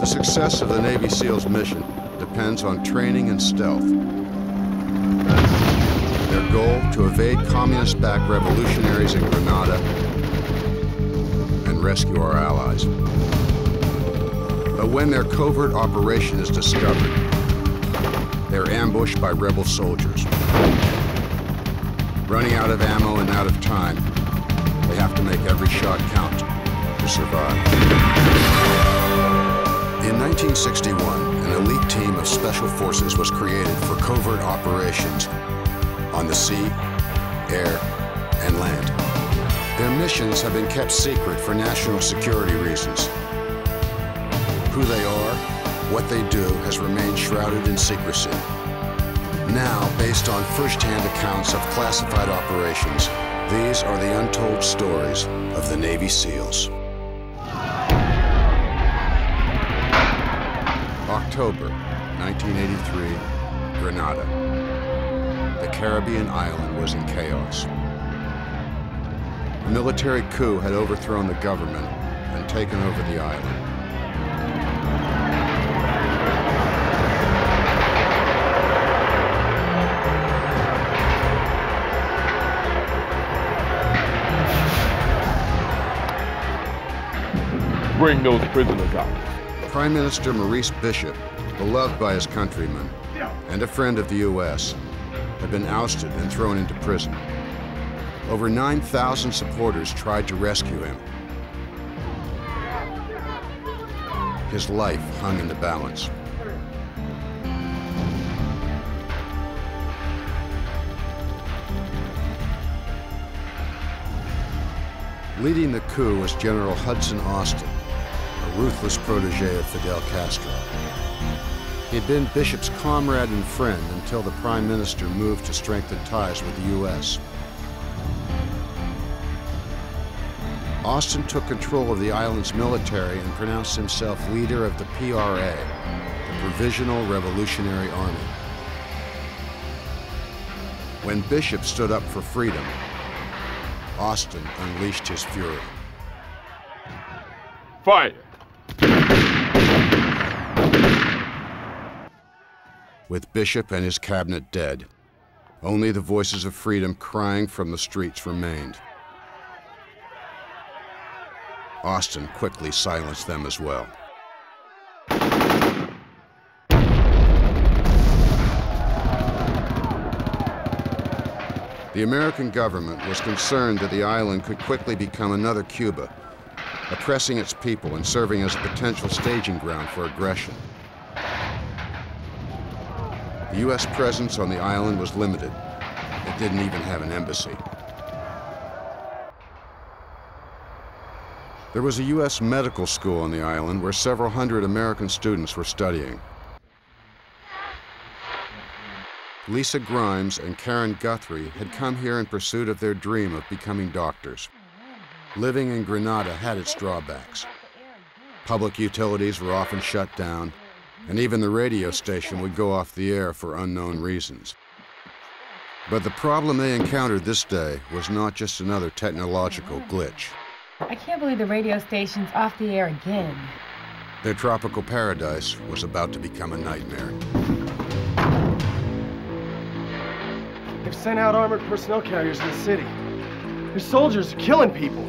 The success of the Navy SEALs mission depends on training and stealth. Their goal to evade communist-backed revolutionaries in Grenada and rescue our allies. But when their covert operation is discovered, they're ambushed by rebel soldiers. Running out of ammo and out of time, they have to make every shot count to survive. In 1961, an elite team of special forces was created for covert operations on the sea, air, and land. Their missions have been kept secret for national security reasons. Who they are, what they do, has remained shrouded in secrecy. Now, based on first-hand accounts of classified operations, these are the untold stories of the Navy SEALs. October 1983, Grenada. The Caribbean island was in chaos. A military coup had overthrown the government and taken over the island. Bring those prisoners out. Prime Minister Maurice Bishop, beloved by his countrymen and a friend of the U.S., had been ousted and thrown into prison. Over 9,000 supporters tried to rescue him. His life hung in the balance. Leading the coup was General Hudson Austin, a ruthless protege of Fidel Castro. He had been Bishop's comrade and friend until the Prime Minister moved to strengthen ties with the U.S. Austin took control of the island's military and pronounced himself leader of the PRA, the Provisional Revolutionary Army. When Bishop stood up for freedom, Austin unleashed his fury. Fire! With Bishop and his cabinet dead, only the voices of freedom crying from the streets remained. Austin quickly silenced them as well. The American government was concerned that the island could quickly become another Cuba, oppressing its people and serving as a potential staging ground for aggression. The U.S. presence on the island was limited. It didn't even have an embassy. There was a U.S. medical school on the island where several hundred American students were studying. Lisa Grimes and Karen Guthrie had come here in pursuit of their dream of becoming doctors. Living in Grenada had its drawbacks. Public utilities were often shut down, and even the radio station would go off the air for unknown reasons. But the problem they encountered this day was not just another technological glitch. I can't believe the radio station's off the air again. Their tropical paradise was about to become a nightmare. They've sent out armored personnel carriers in the city. Their soldiers are killing people.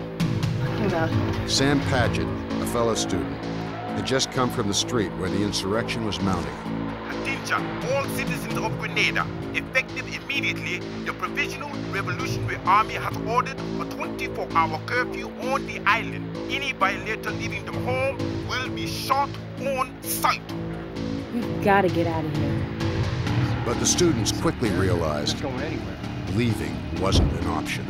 Sam Paget, a fellow student, had just come from the street where the insurrection was mounting. Attention, all citizens of Grenada. Effective immediately, the Provisional Revolutionary Army has ordered a 24-hour curfew on the island. Any violator leaving them home will be shot on sight. We've got to get out of here. But the students quickly realized leaving wasn't an option.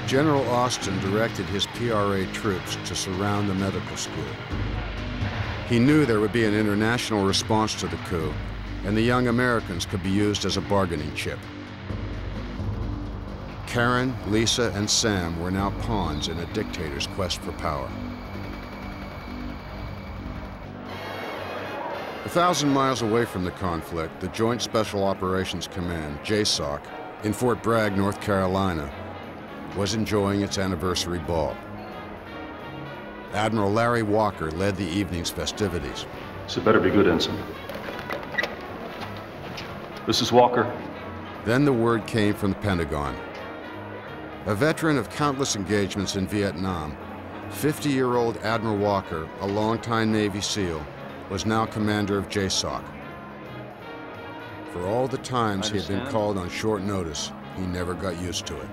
General Austin directed his PRA troops to surround the medical school. He knew there would be an international response to the coup, and the young Americans could be used as a bargaining chip. Karen, Lisa, and Sam were now pawns in a dictator's quest for power. 1,000 miles away from the conflict, the Joint Special Operations Command, JSOC, in Fort Bragg, North Carolina, was enjoying its anniversary ball. Admiral Larry Walker led the evening's festivities. So it better be good, Ensign. This is Walker. Then the word came from the Pentagon. A veteran of countless engagements in Vietnam, 50-year-old Admiral Walker, a longtime Navy SEAL, was now commander of JSOC. For all the times he had been called on short notice, he never got used to it.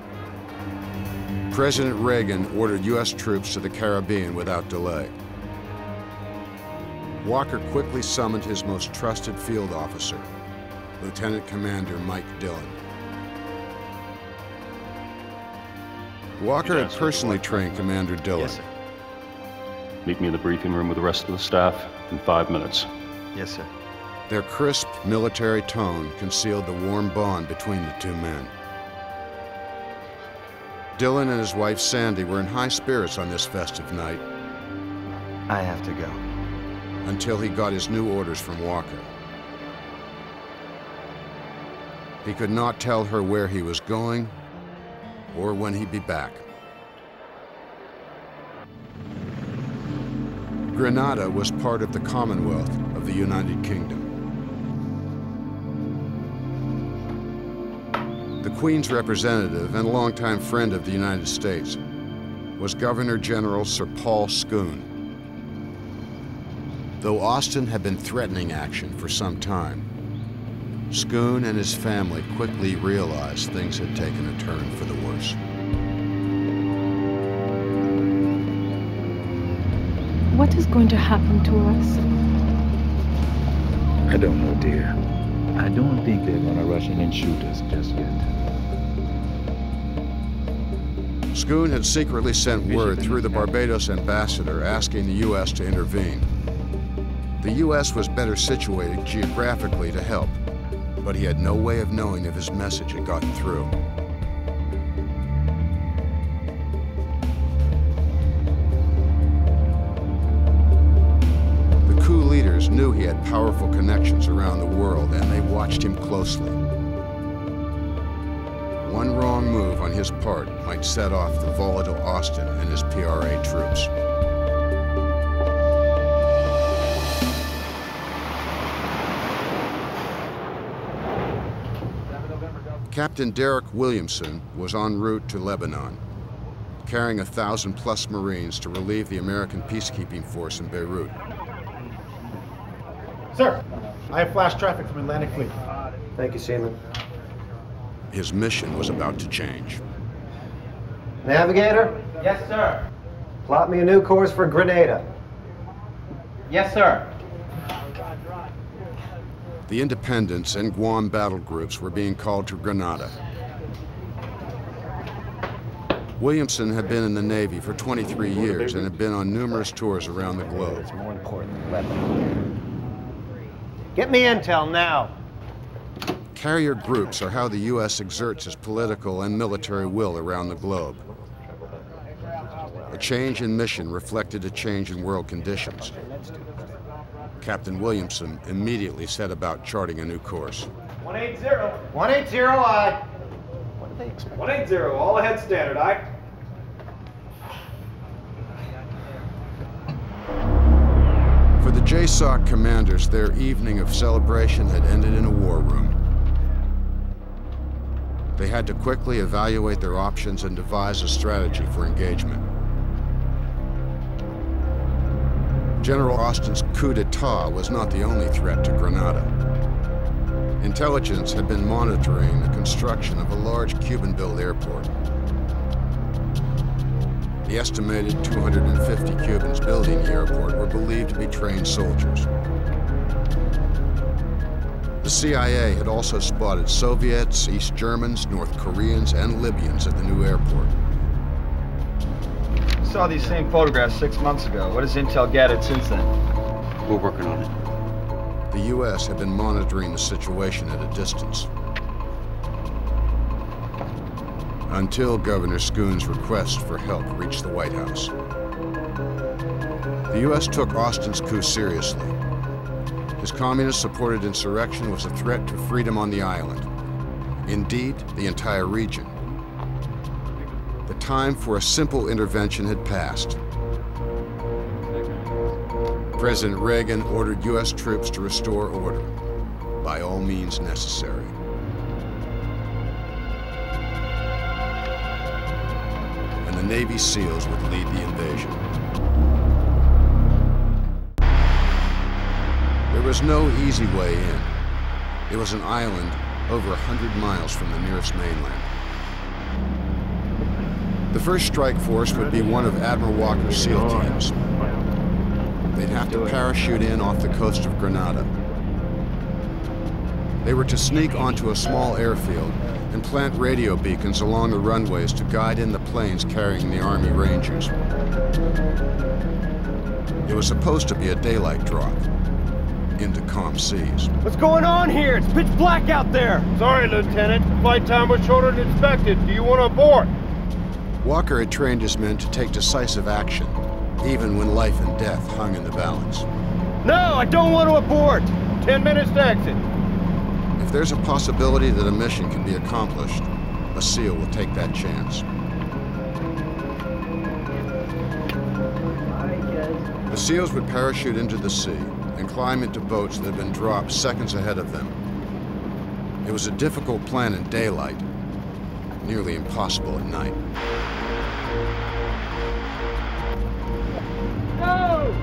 President Reagan ordered U.S. troops to the Caribbean without delay. Walker quickly summoned his most trusted field officer, Lieutenant Commander Mike Dillon. Walker had personally trained Commander Dillon. Yes, sir. Meet me in the briefing room with the rest of the staff in 5 minutes. Yes, sir. Their crisp military tone concealed the warm bond between the two men. Dillon and his wife Sandy were in high spirits on this festive night. I have to go. Until he got his new orders from Walker. He could not tell her where he was going or when he'd be back. Grenada was part of the Commonwealth of the United Kingdom. The Queen's representative and longtime friend of the United States was Governor General Sir Paul Scoon. Though Austin had been threatening action for some time, Scoon and his family quickly realized things had taken a turn for the worse. What is going to happen to us? I don't know, dear. I don't think they're gonna rush in and shoot us just yet. Scoon had secretly sent word through the Barbados ambassador asking the U.S. to intervene. The U.S. was better situated geographically to help, but he had no way of knowing if his message had gotten through. The coup leaders knew he had powerful connections around the world, and they watched him closely. One wrong move on his part might set off the volatile Austin and his PRA troops. Captain Derek Williamson was en route to Lebanon, carrying 1,000+ Marines to relieve the American peacekeeping force in Beirut. Sir, I have flash traffic from Atlantic Fleet. Thank you, Seaman. His mission was about to change. Navigator, Yes, sir. plot me a new course for Grenada. Yes, sir. The Independence and Guam battle groups were being called to Grenada. Williamson had been in the Navy for 23 years and had been on numerous tours around the globe. It's more important than Lebanon. Get me intel now. Carrier groups are how the U.S. exerts its political and military will around the globe. A change in mission reflected a change in world conditions. Captain Williamson immediately set about charting a new course. 180. 180, aye. What do they expect? 180. All ahead standard, aye. For the JSOC commanders, their evening of celebration had ended in a war room. They had to quickly evaluate their options and devise a strategy for engagement. General Austin's coup d'etat was not the only threat to Grenada. Intelligence had been monitoring the construction of a large Cuban-built airport. The estimated 250 Cubans building the airport were believed to be trained soldiers. The CIA had also spotted Soviets, East Germans, North Koreans, and Libyans at the new airport. Saw these same photographs 6 months ago. What has intel gathered since then? We're working on it. The U.S. had been monitoring the situation at a distance. Until Governor Scoon's request for help reached the White House. The U.S. took Austin's coup seriously. His communist-supported insurrection was a threat to freedom on the island. Indeed, the entire region. The time for a simple intervention had passed. President Reagan ordered U.S. troops to restore order by all means necessary. And the Navy SEALs would lead the invasion. There was no easy way in. It was an island over 100 miles from the nearest mainland. The first strike force would be one of Admiral Walker's SEAL teams. They'd have to parachute in off the coast of Grenada. They were to sneak onto a small airfield and plant radio beacons along the runways to guide in the planes carrying the Army Rangers. It was supposed to be a daylight drop into calm seas. What's going on here? It's pitch black out there. Sorry, Lieutenant. Flight time was shorter than expected. Do you want to abort? Walker had trained his men to take decisive action, even when life and death hung in the balance. No, I don't want to abort. 10 minutes to exit. If there's a possibility that a mission can be accomplished, a SEAL will take that chance. The SEALs would parachute into the sea and climb into boats that had been dropped seconds ahead of them. It was a difficult plan in daylight, nearly impossible at night. Go!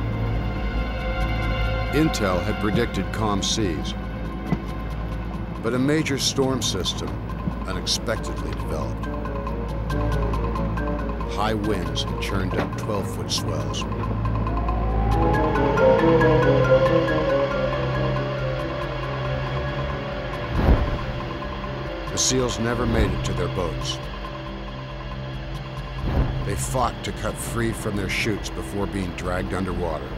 Intel had predicted calm seas, but a major storm system unexpectedly developed. High winds had churned up 12-foot swells. The SEALs never made it to their boats. They fought to cut free from their chutes before being dragged underwater.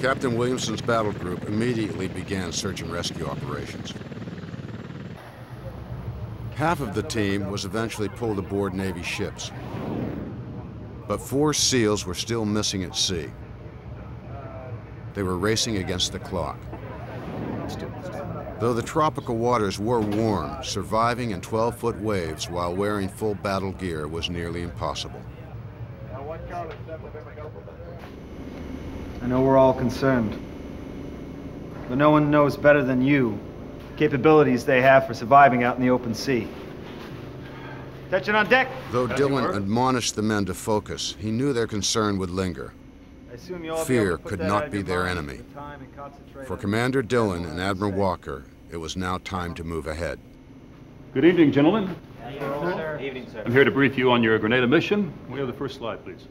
Captain Williamson's battle group immediately began search and rescue operations. Half of the team was eventually pulled aboard Navy ships, but 4 SEALs were still missing at sea. They were racing against the clock. Though the tropical waters were warm, surviving in 12-foot waves while wearing full battle gear was nearly impossible. I know we're all concerned, but no one knows better than you the capabilities they have for surviving out in the open sea. Attention on deck! Though Dillon admonished the men to focus, he knew their concern would linger. Fear could not be their enemy. For Commander Dillon and Admiral Walker, it was now time to move ahead. Good evening, gentlemen. Evening, sir. I'm here to brief you on your Grenada mission. We have the first slide, please.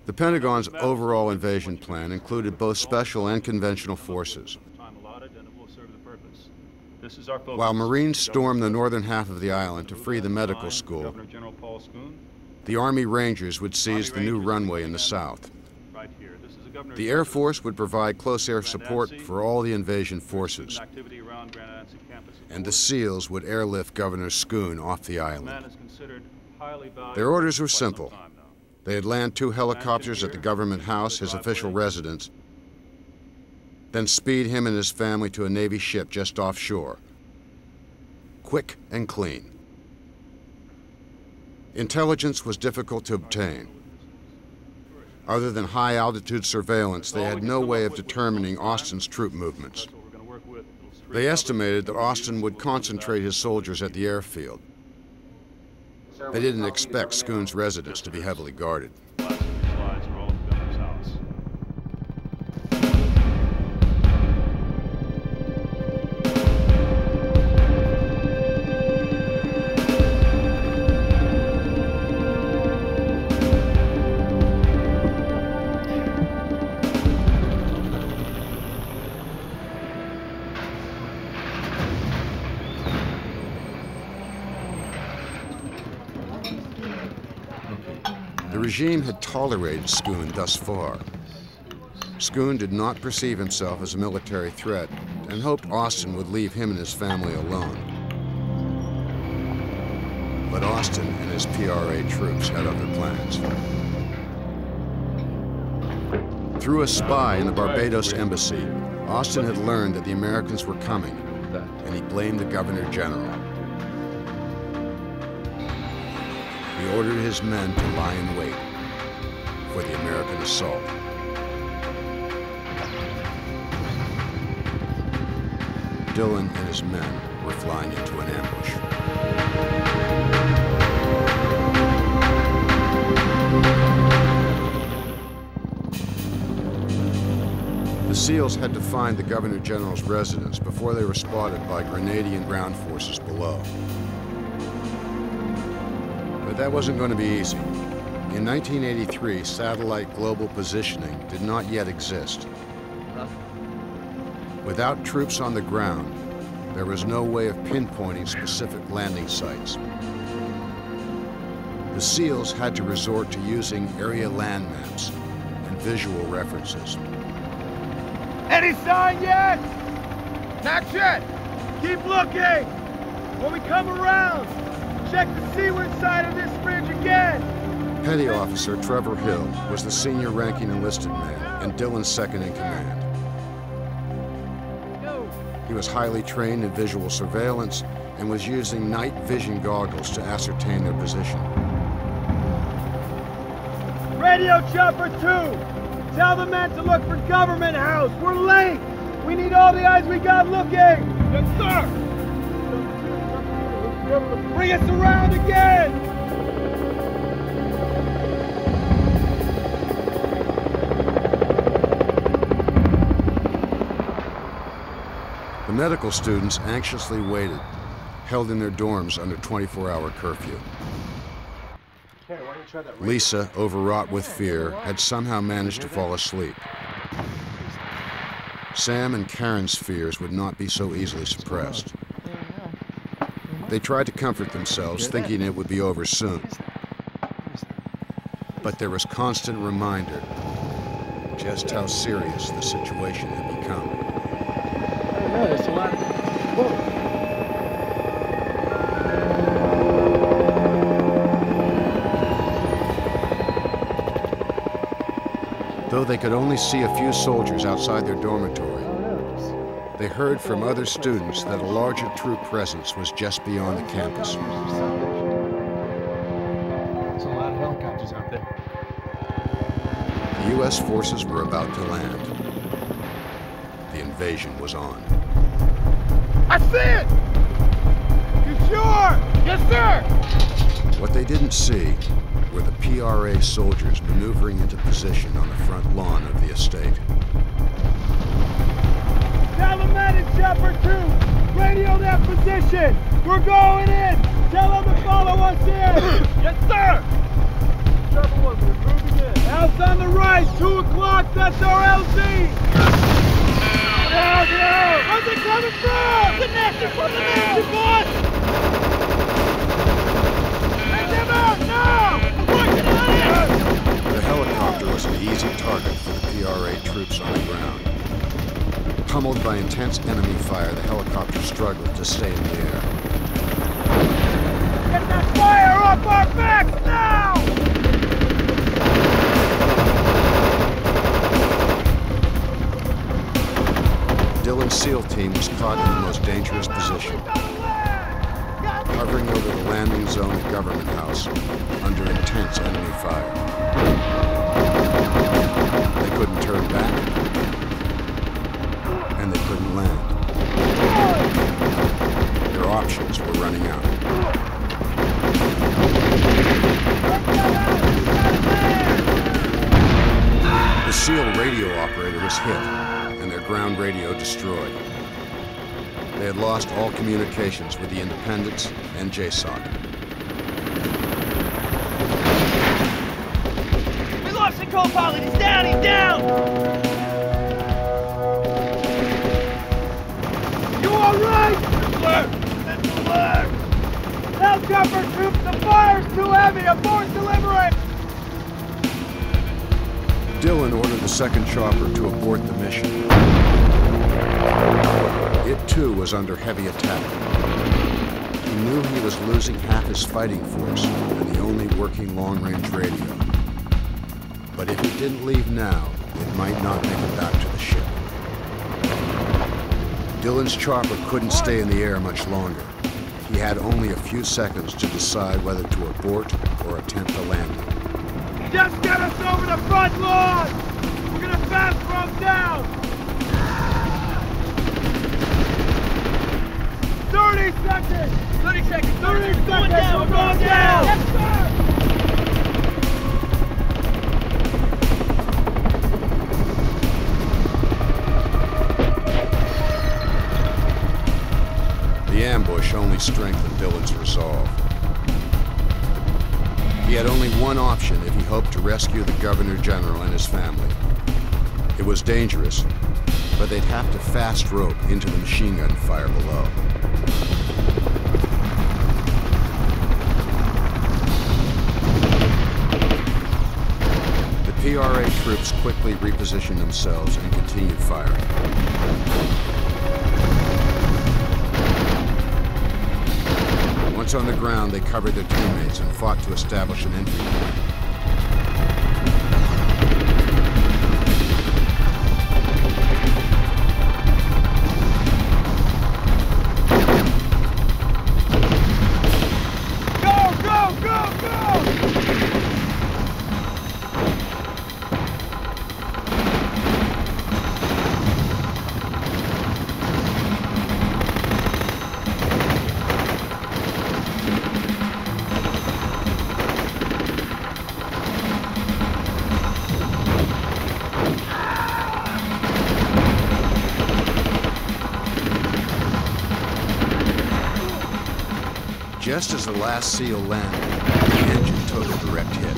The Pentagon's overall invasion plan included both special and conventional forces. While Marines stormed the northern half of the island to free the medical school, the Army Rangers would seize the new runway in the south. The Air Force would provide close air support for all the invasion forces, and the SEALs would airlift Governor Schoon off the island. Their orders were simple. They'd land 2 helicopters at the government house, his official residence, then speed him and his family to a Navy ship just offshore. Quick and clean. Intelligence was difficult to obtain. Other than high-altitude surveillance, they had no way of determining Austin's troop movements. They estimated that Austin would concentrate his soldiers at the airfield. They didn't expect Schoon's residence to be heavily guarded. The regime had tolerated Schoon thus far. Schoon did not perceive himself as a military threat and hoped Austin would leave him and his family alone. But Austin and his PRA troops had other plans. Through a spy in the Barbados embassy, Austin had learned that the Americans were coming, and he blamed the Governor General. He ordered his men to lie in wait for the American assault. Dillon and his men were flying into an ambush. The SEALs had to find the Governor General's residence before they were spotted by Grenadian ground forces below. But that wasn't going to be easy. In 1983, satellite global positioning did not yet exist. Without troops on the ground, there was no way of pinpointing specific landing sites. The SEALs had to resort to using area land maps and visual references. Any sign yet? Not yet. Keep looking. When we come around, check the seaward side of this bridge again. Petty Officer Trevor Hill was the senior ranking enlisted man and Dillon's second in command. He was highly trained in visual surveillance and was using night vision goggles to ascertain their position. Radio Chopper 2! Tell the men to look for Government House! We're late! We need all the eyes we got looking! Yes, sir! Bring us around again! The medical students anxiously waited, held in their dorms under 24-hour curfew. Lisa, overwrought with fear, had somehow managed to fall asleep. Sam and Karen's fears would not be so easily suppressed. They tried to comfort themselves, thinking it would be over soon. But there was constant reminder just how serious the situation had become. There's a lot. Whoa. Though they could only see a few soldiers outside their dormitory, they heard from other students that a larger troop presence was just beyond the campus. There's a lot of helicopters out there. The U.S. forces were about to land. The invasion was on. I see it! You sure? Yes, sir! What they didn't see were the PRA soldiers maneuvering into position on the front lawn of the estate. Tell the men in Chopper 2! Radio their position! We're going in! Tell them to follow us in! Yes, sir! Chopper 1, we're moving in. House on the right, 2 o'clock, that's our LZ! Down! Where's it coming from? The Navy from the Navy, boss! Take them out now! The helicopter was an easy target for the PRA troops on the ground. Pummeled by intense enemy fire, the helicopter struggled to stay in the air. Get that fire off our backs now! Dillon's SEAL team was caught in the most dangerous position, hovering over the landing zone at Government House under intense enemy fire. They couldn't turn back, and they couldn't land. Their options were running out. The SEAL radio operator was hit, and their ground radio destroyed. They had lost all communications with the Independents and JSOC. We lost the co-pilot! He's down! He's down! You all right? That's alert! Helicopter troops, the fire's too heavy! Abort delivery! Dillon ordered the second chopper to abort the mission. It too was under heavy attack. He knew he was losing half his fighting force and the only working long-range radio. But if he didn't leave now, it might not make it back to the ship. Dillon's chopper couldn't stay in the air much longer. He had only a few seconds to decide whether to abort or attempt a landing. Just get us over the front lawn! We're gonna fast from down! 30 seconds! 30 seconds! 30 seconds! Going down! We're going down! Yes, sir! The ambush only strengthened Dillon's resolve. He had only one option if he hoped to rescue the Governor General and his family. It was dangerous, but they'd have to fast rope into the machine gun fire below. The PRA troops quickly repositioned themselves and continued firing. Once on the ground, they covered their teammates and fought to establish an entry point. Just as the last SEAL landed, the engine took a direct hit.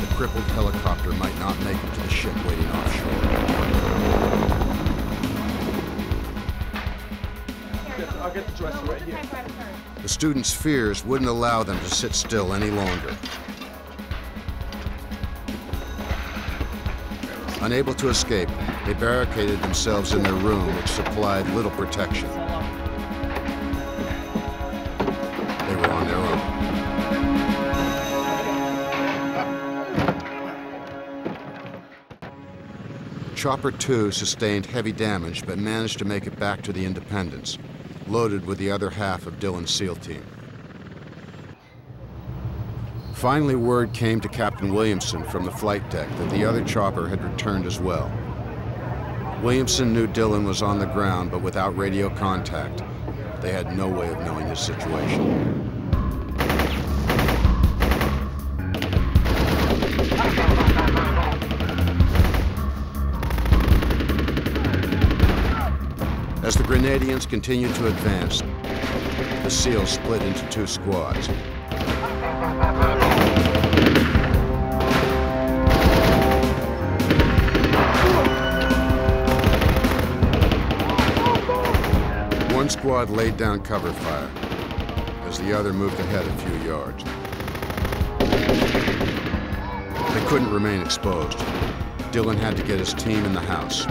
The crippled helicopter might not make it to the ship waiting offshore. I'll get the dresser right here. The students' fears wouldn't allow them to sit still any longer. Unable to escape, they barricaded themselves in their room, which supplied little protection. They were on their own. Chopper 2 sustained heavy damage, but managed to make it back to the Independence, loaded with the other half of Dillon's SEAL team. Finally, word came to Captain Williamson from the flight deck that the other chopper had returned as well. Williamson knew Dillon was on the ground, but without radio contact, they had no way of knowing his situation. As the Grenadians continued to advance, the SEALs split into two squads. One squad laid down cover fire as the other moved ahead a few yards. They couldn't remain exposed. Dillon had to get his team in the house.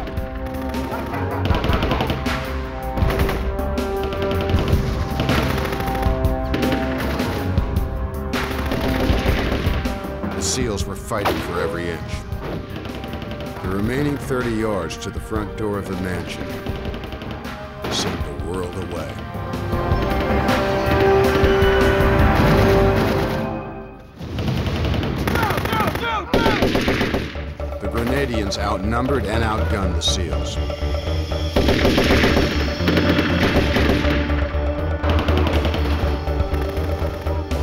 The SEALs were fighting for every inch. The remaining 30 yards to the front door of the mansion seemed a world away. The Grenadians outnumbered and outgunned the SEALs.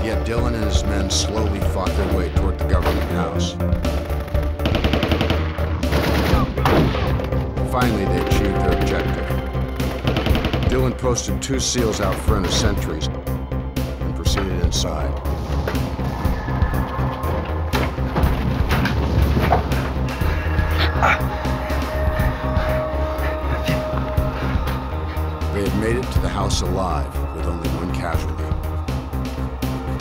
Yet Dillon and his men slowly fought their way toward the government house. Finally, they achieved their objective. Dillon posted two SEALs out front as sentries and proceeded inside. They had made it to the house alive with only one casualty.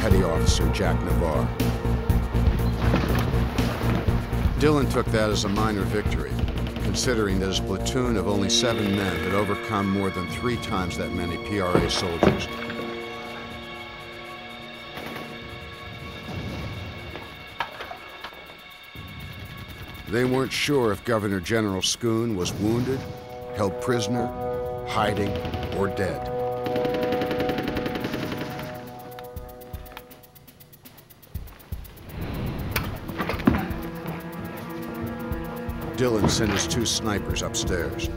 Petty Officer Jack Navarre. Dillon took that as a minor victory, considering that his platoon of only 7 men had overcome more than 3 times that many PRA soldiers. They weren't sure if Governor General Schoon was wounded, held prisoner, hiding, or dead. Dillon sent his 2 snipers upstairs,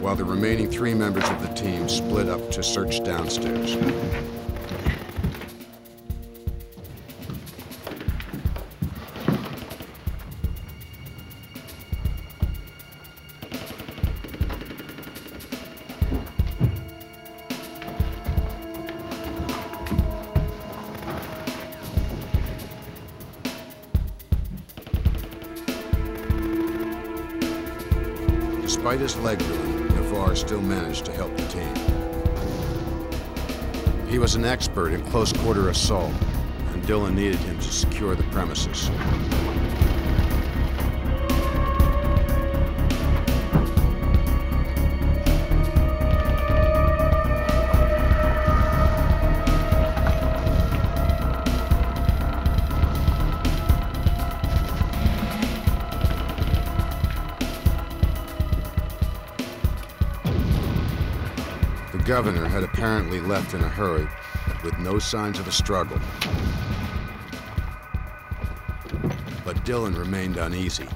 while the remaining 3 members of the team split up to search downstairs. Despite his leg wound, Navarre still managed to help the team. He was an expert in close-quarter assault, and Dillon needed him to secure the premises. The governor had apparently left in a hurry, with no signs of a struggle. But Dillon remained uneasy.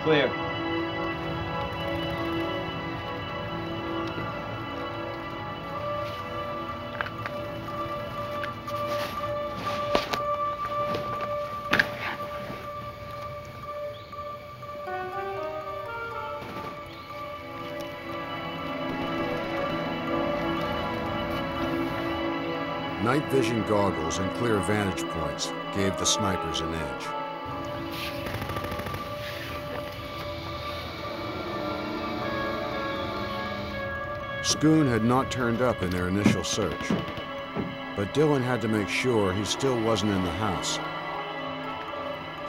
Clear. Night vision goggles and clear vantage points gave the snipers an edge. Schoon had not turned up in their initial search, but Dillon had to make sure he still wasn't in the house.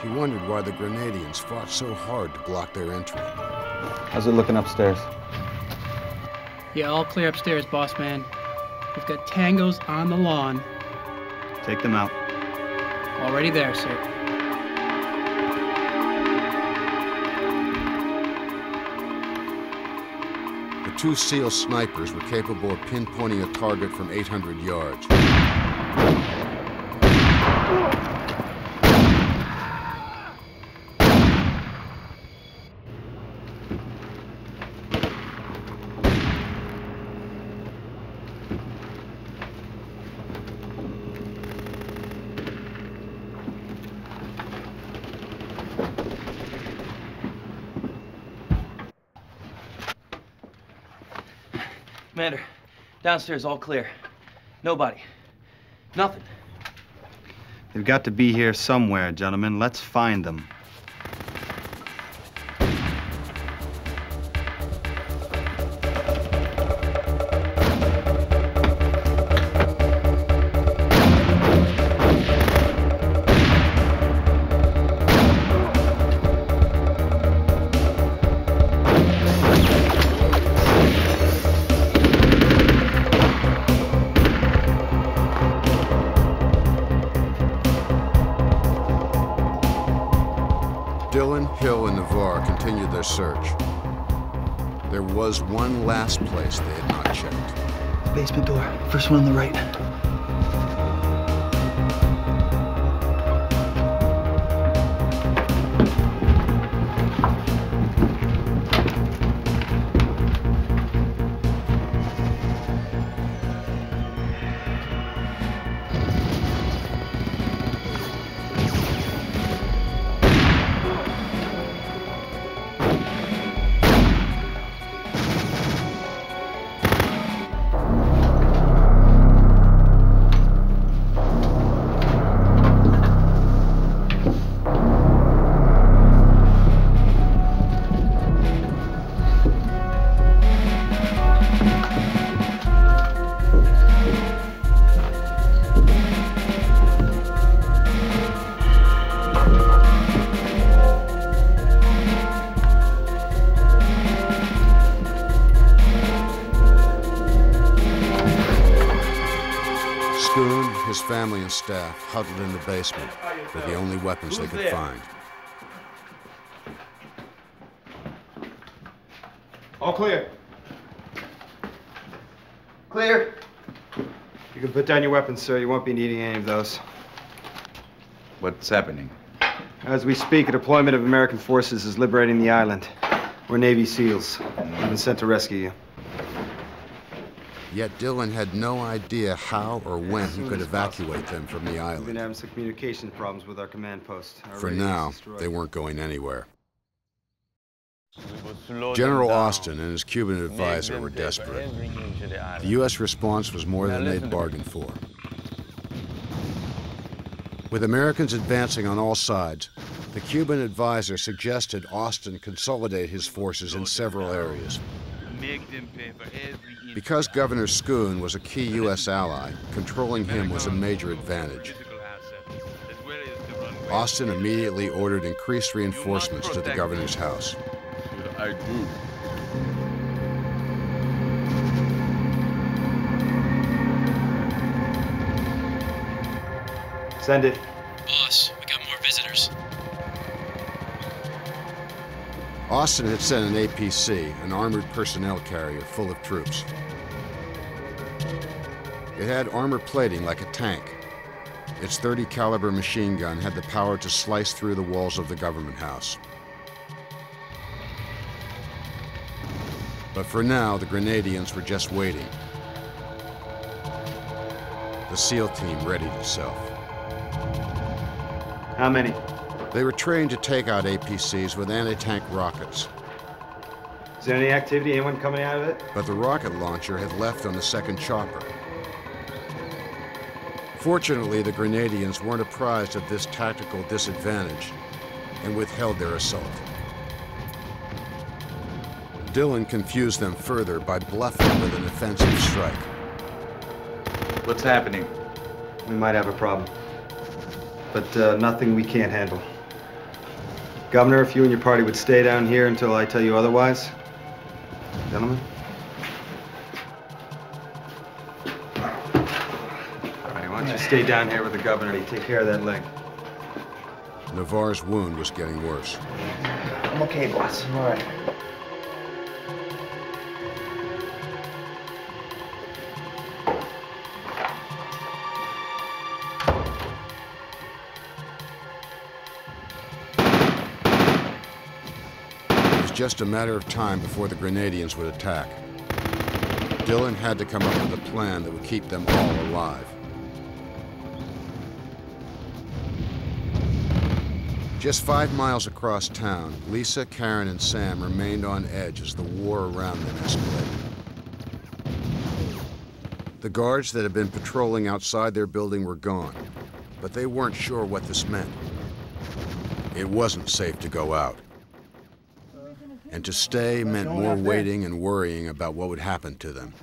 He wondered why the Grenadians fought so hard to block their entry. How's it looking upstairs? Yeah, all clear upstairs, boss man. We've got tangos on the lawn. Take them out. Already there, sir. The 2 SEAL snipers were capable of pinpointing a target from 800 yards. Commander, downstairs all clear. Nobody. Nothing. They've got to be here somewhere, gentlemen. Let's find them. Dillon, Hill, and Navarre continued their search. There was one last place they had not checked. Basement door. First one on the right. his family and staff huddled in the basement with the only weapons they could find. All clear. Clear. You can put down your weapons, sir. You won't be needing any of those. What's happening? As we speak, a deployment of American forces is liberating the island. We're Navy SEALs. We've been sent to rescue you. Yet Dylan had no idea how or when he could evacuate them from the We've been island. having some communication problems with our command post. Our For radio's now, destroyed. they weren't going anywhere. General Austin and his Cuban advisor were desperate. The U.S. response was more than they'd bargained for. With Americans advancing on all sides, the Cuban advisor suggested Austin consolidate his forces in several areas. Because Governor Schoon was a key U.S. ally, controlling him was a major advantage. Austin immediately ordered increased reinforcements to the governor's house. Send it. Boss, we got more visitors. Austin had sent an APC, an armored personnel carrier full of troops. It had armor plating like a tank. Its .30 caliber machine gun had the power to slice through the walls of the government house. But for now, the Grenadians were just waiting. The SEAL team readied itself. How many? They were trained to take out APCs with anti-tank rockets. Is there any activity? Anyone coming out of it? But the rocket launcher had left on the second chopper. Fortunately, the Grenadians weren't apprised of this tactical disadvantage and withheld their assault. Dylan confused them further by bluffing with an offensive strike. What's happening? We might have a problem. But nothing we can't handle. Governor, if you and your party would stay down here until I tell you otherwise. Gentlemen? All right, why don't you stay down here with the governor and take care of that leg? Navarre's wound was getting worse. I'm okay, boss. I'm all right. Just a matter of time before the Grenadians would attack. Dylan had to come up with a plan that would keep them all alive. Just 5 miles across town, Lisa, Karen, and Sam remained on edge as the war around them escalated. The guards that had been patrolling outside their building were gone, but they weren't sure what this meant. It wasn't safe to go out. And to stay meant more waiting and worrying about what would happen to them.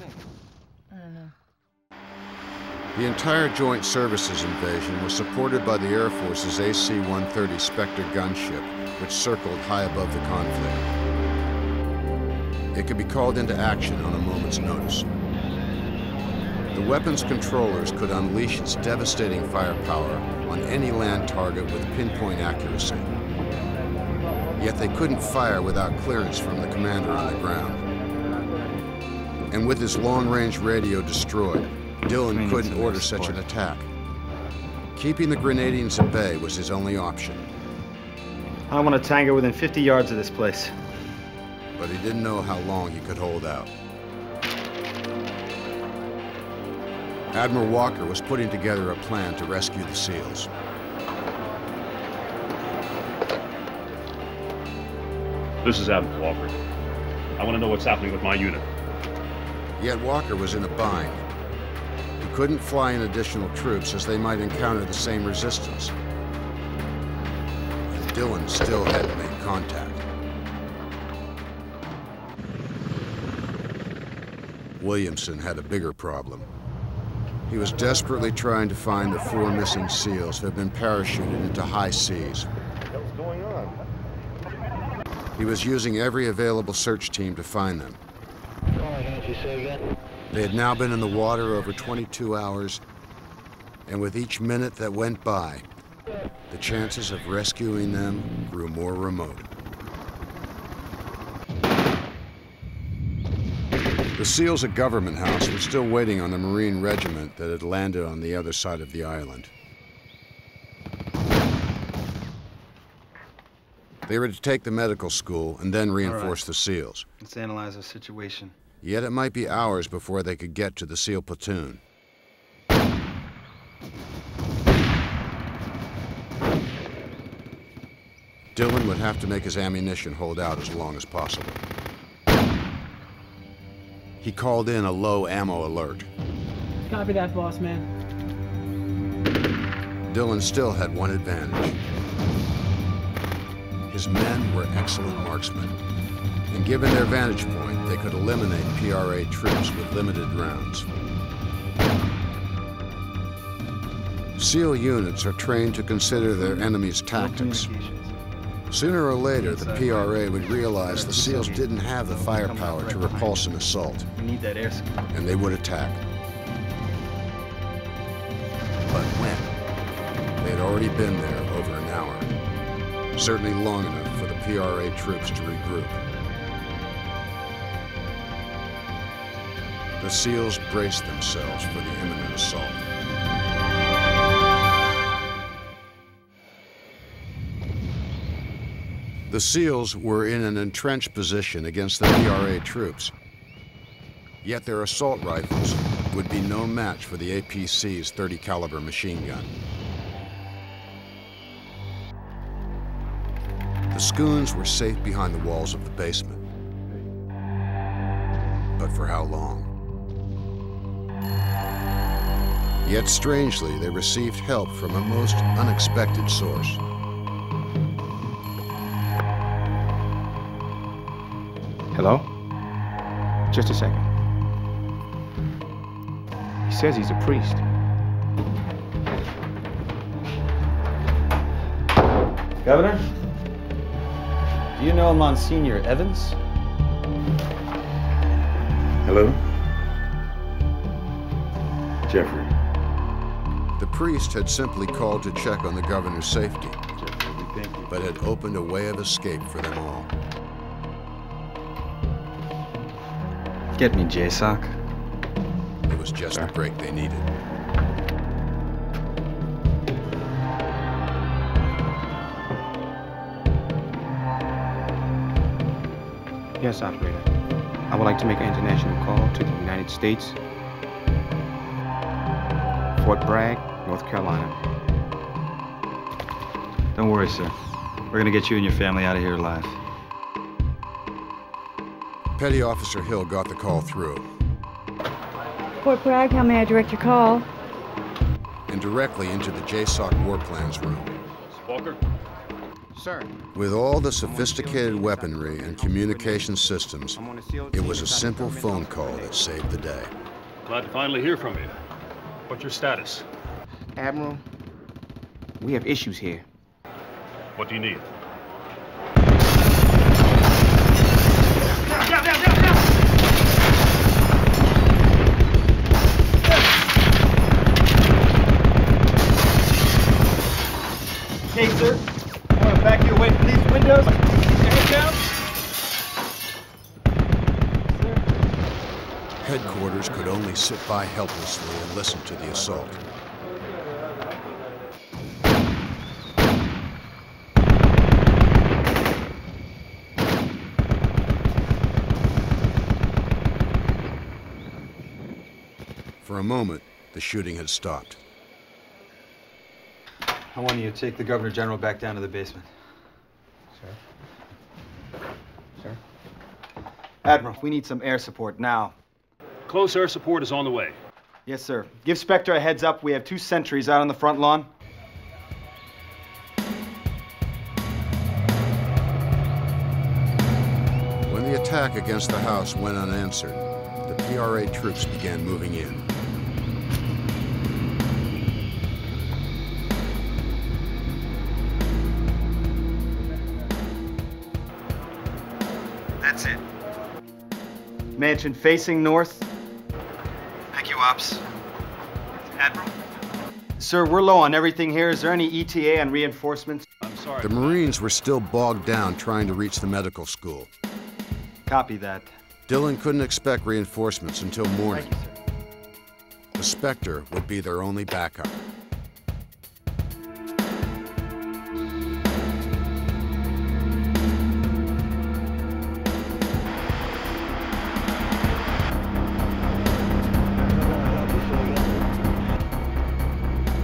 I don't know. The entire Joint Services invasion was supported by the Air Force's AC-130 Spectre gunship, which circled high above the conflict. It could be called into action on a moment's notice. The weapons controllers could unleash its devastating firepower on any land target with pinpoint accuracy. Yet they couldn't fire without clearance from the commander on the ground. And with his long-range radio destroyed, Dylan couldn't order such an attack. Keeping the Grenadians at bay was his only option. I want a tango within 50 yards of this place. But he didn't know how long he could hold out. Admiral Walker was putting together a plan to rescue the SEALs. This is Admiral Walker. I want to know what's happening with my unit. Yet Walker was in a bind. He couldn't fly in additional troops as they might encounter the same resistance. And Dylan still had to make contact. Williamson had a bigger problem. He was desperately trying to find the 4 missing SEALs who had been parachuted into high seas. What's going on? He was using every available search team to find them. They had now been in the water over 22 hours, And with each minute that went by, the chances of rescuing them grew more remote. The SEALs at Government House were still waiting on the Marine regiment that had landed on the other side of the island. They were to take the medical school and then reinforce the SEALs. Let's analyze our situation. Yet it might be hours before they could get to the SEAL platoon. Dillon would have to make his ammunition hold out as long as possible. He called in a low ammo alert. Copy that, boss man. Dillon still had one advantage. His men were excellent marksmen, and given their vantage point, they could eliminate PRA troops with limited rounds. SEAL units are trained to consider their enemy's tactics. Sooner or later, the PRA would realize the SEALs didn't have the firepower to repulse an assault, We need that air support. and they would attack. But when? They had already been there over an hour, certainly long enough for the PRA troops to regroup. The SEALs braced themselves for the imminent assault. The SEALs were in an entrenched position against the PRA troops, yet their assault rifles would be no match for the APC's .30 caliber machine gun. The Scoons were safe behind the walls of the basement. But for how long? Yet strangely, they received help from a most unexpected source. Hello? Just a second. He says he's a priest. Governor? Do you know Monsignor Evans? Hello? Jeffrey. The priest had simply called to check on the governor's safety, but had opened a way of escape for them all. Get me JSOC. It was just the break they needed. Yes, operator. I would like to make an international call to the United States, Fort Bragg, North Carolina. Don't worry, sir. We're gonna get you and your family out of here alive. Petty Officer Hill got the call through, Fort Bragg, how may I direct your call? and directly into the JSOC War Plans room. Walker? Sir. With all the sophisticated weaponry and communication systems, it was a simple phone call that saved the day. Glad to finally hear from you. What's your status? Admiral, we have issues here. What do you need? Okay, sir. I want to back you away from these windows. Keep your head down. Headquarters could only sit by helplessly and listen to the assault. For a moment, the shooting had stopped. I want you to take the Governor General back down to the basement. Sir? Sir? Admiral, we need some air support now. Close air support is on the way. Yes, sir. Give Spectre a heads up. We have 2 sentries out on the front lawn. When the attack against the house went unanswered, the PRA troops began moving in. That's it. Mansion facing north. Thank you, Ops. Admiral? Sir, we're low on everything here. Is there any ETA on reinforcements? I'm sorry. The Marines were still bogged down trying to reach the medical school. Copy that. Dillon couldn't expect reinforcements until morning. Thank you, sir. The Spectre would be their only backup.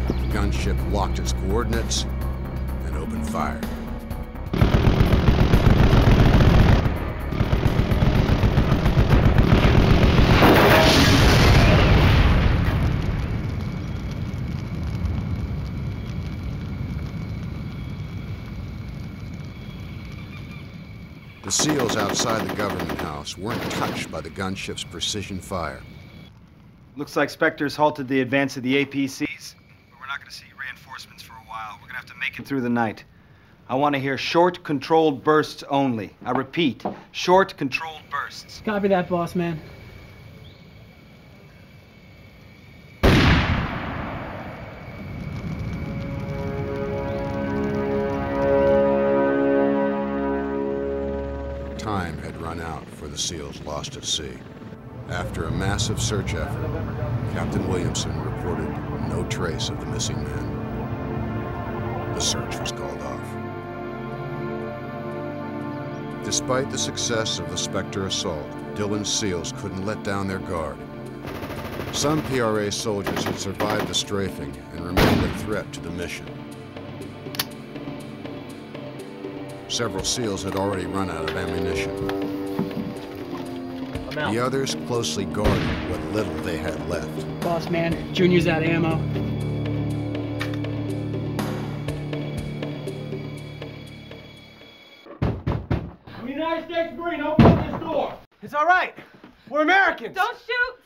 The gunship locked its coordinates and opened fire. The SEALs outside the government house weren't touched by the gunship's precision fire. Looks like Spectre's halted the advance of the APCs, but we're not going to see reinforcements for a while. We're going to have to make it through the night. I want to hear short, controlled bursts only. I repeat, short, controlled bursts. Copy that, boss man. Time had run out for the SEALs lost at sea. After a massive search effort, Captain Williamson reported no trace of the missing men. The search was called off. Despite the success of the Spectre assault, Dillon's SEALs couldn't let down their guard. Some PRA soldiers had survived the strafing and remained a threat to the mission. Several SEALs had already run out of ammunition. The others closely guarded what little they had left. Boss man, Junior's out of ammo. United States Marine, open up this door. It's all right. We're Americans. Don't shoot!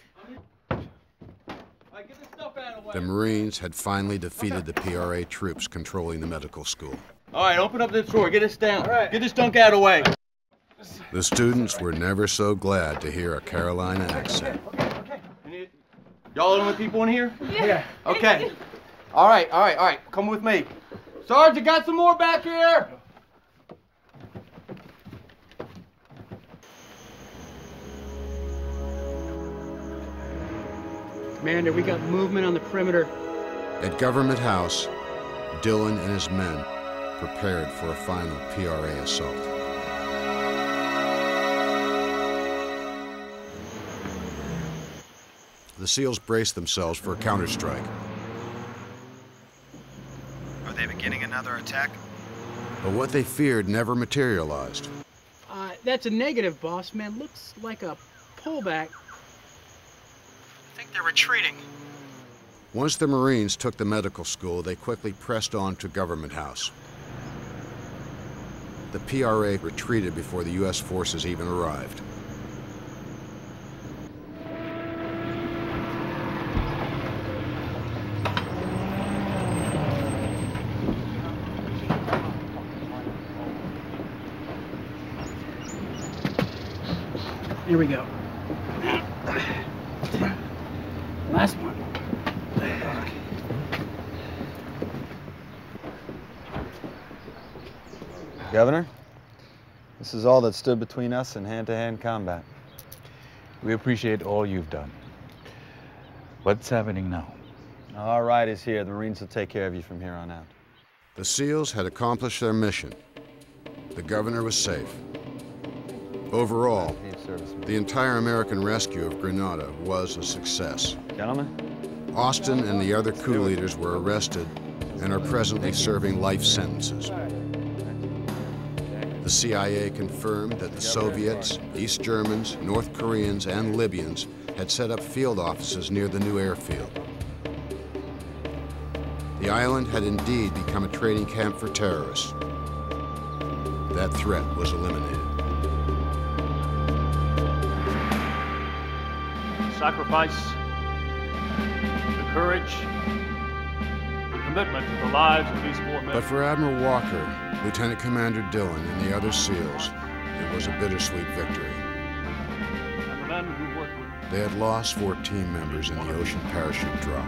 Get this stuff out of the way. The Marines had finally defeated the PRA troops controlling the medical school. All right, open up this door. Get this down. All right. Get this junk out of the way. The students were never so glad to hear a Carolina accent. Okay. Y'all the only people in here? Yeah. Okay. All right. Come with me. Sarge, you got some more back here? Commander, we got movement on the perimeter. At Government House, Dillon and his men prepared for a final PRA assault. The SEALs braced themselves for a counterstrike. Are they beginning another attack? But what they feared never materialized. That's a negative, boss man. Looks like a pullback. I think they're retreating. Once the Marines took the medical school, they quickly pressed on to Government House. The PRA retreated before the U.S. forces even arrived. Here we go. Last one. Governor, this is all that stood between us and hand-to-hand combat. We appreciate all you've done. What's happening now? All right is here. The Marines will take care of you from here on out. The SEALs had accomplished their mission. The governor was safe. Overall, the entire American rescue of Grenada was a success. Gentlemen? Austin and the other coup leaders were arrested and are presently serving life sentences. The CIA confirmed that the Soviets, East Germans, North Koreans, and Libyans had set up field offices near the new airfield. The island had indeed become a training camp for terrorists. That threat was eliminated. Sacrifice, the courage, the commitment to the lives of these 4 men. But for Admiral Walker, Lieutenant Commander Dillon, and the other SEALs, it was a bittersweet victory. And the men who worked with They had lost 4 team members in the ocean parachute drop.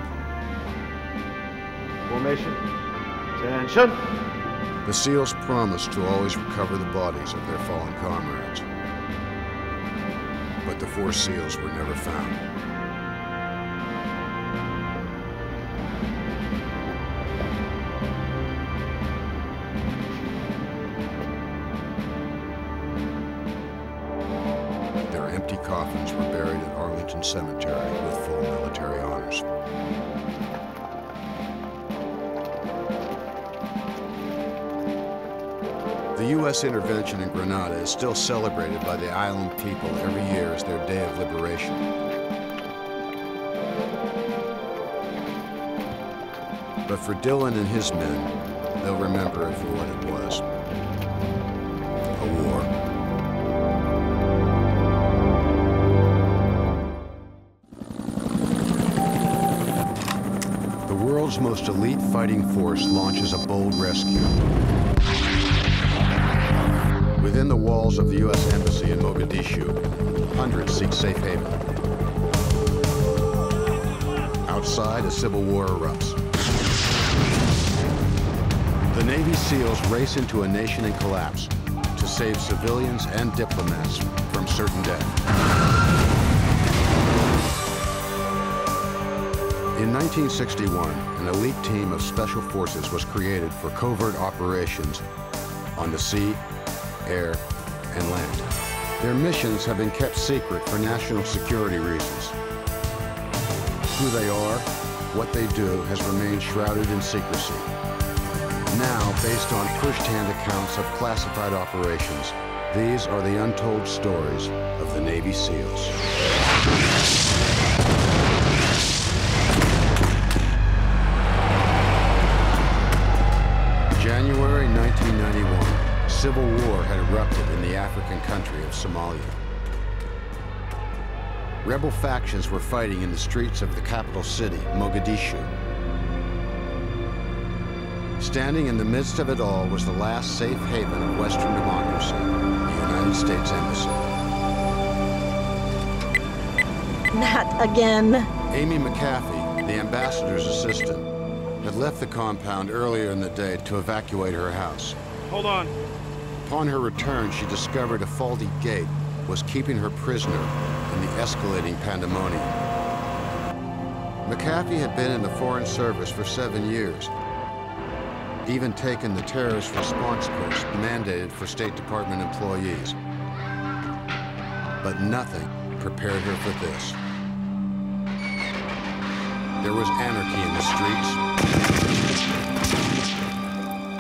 Formation. Attention. The SEALs promised to always recover the bodies of their fallen comrades. But the 4 SEALs were never found. Their empty coffins were buried at Arlington Cemetery with full military honors. The U.S. intervention in Grenada is still celebrated by the island people every year as their day of liberation. But for Dylan and his men, they'll remember it for what it was. A war. The world's most elite fighting force launches a bold rescue. Within the walls of the U.S. Embassy in Mogadishu, hundreds seek safe haven. Outside, a civil war erupts. The Navy SEALs race into a nation in collapse to save civilians and diplomats from certain death. In 1961, an elite team of special forces was created for covert operations on the sea, air, and land. Their missions have been kept secret for national security reasons. Who they are, what they do, has remained shrouded in secrecy. Now, based on first-hand accounts of classified operations, these are the untold stories of the Navy SEALs. January 1991. Civil war had erupted in the African country of Somalia. Rebel factions were fighting in the streets of the capital city, Mogadishu. Standing in the midst of it all was the last safe haven of Western democracy, the United States Embassy. Not again. Amy McAfee, the ambassador's assistant, had left the compound earlier in the day to evacuate her house. Hold on. Upon her return, she discovered a faulty gate was keeping her prisoner in the escalating pandemonium. McAfee had been in the Foreign Service for 7 years, even taken the terrorist response course mandated for State Department employees. But nothing prepared her for this. There was anarchy in the streets.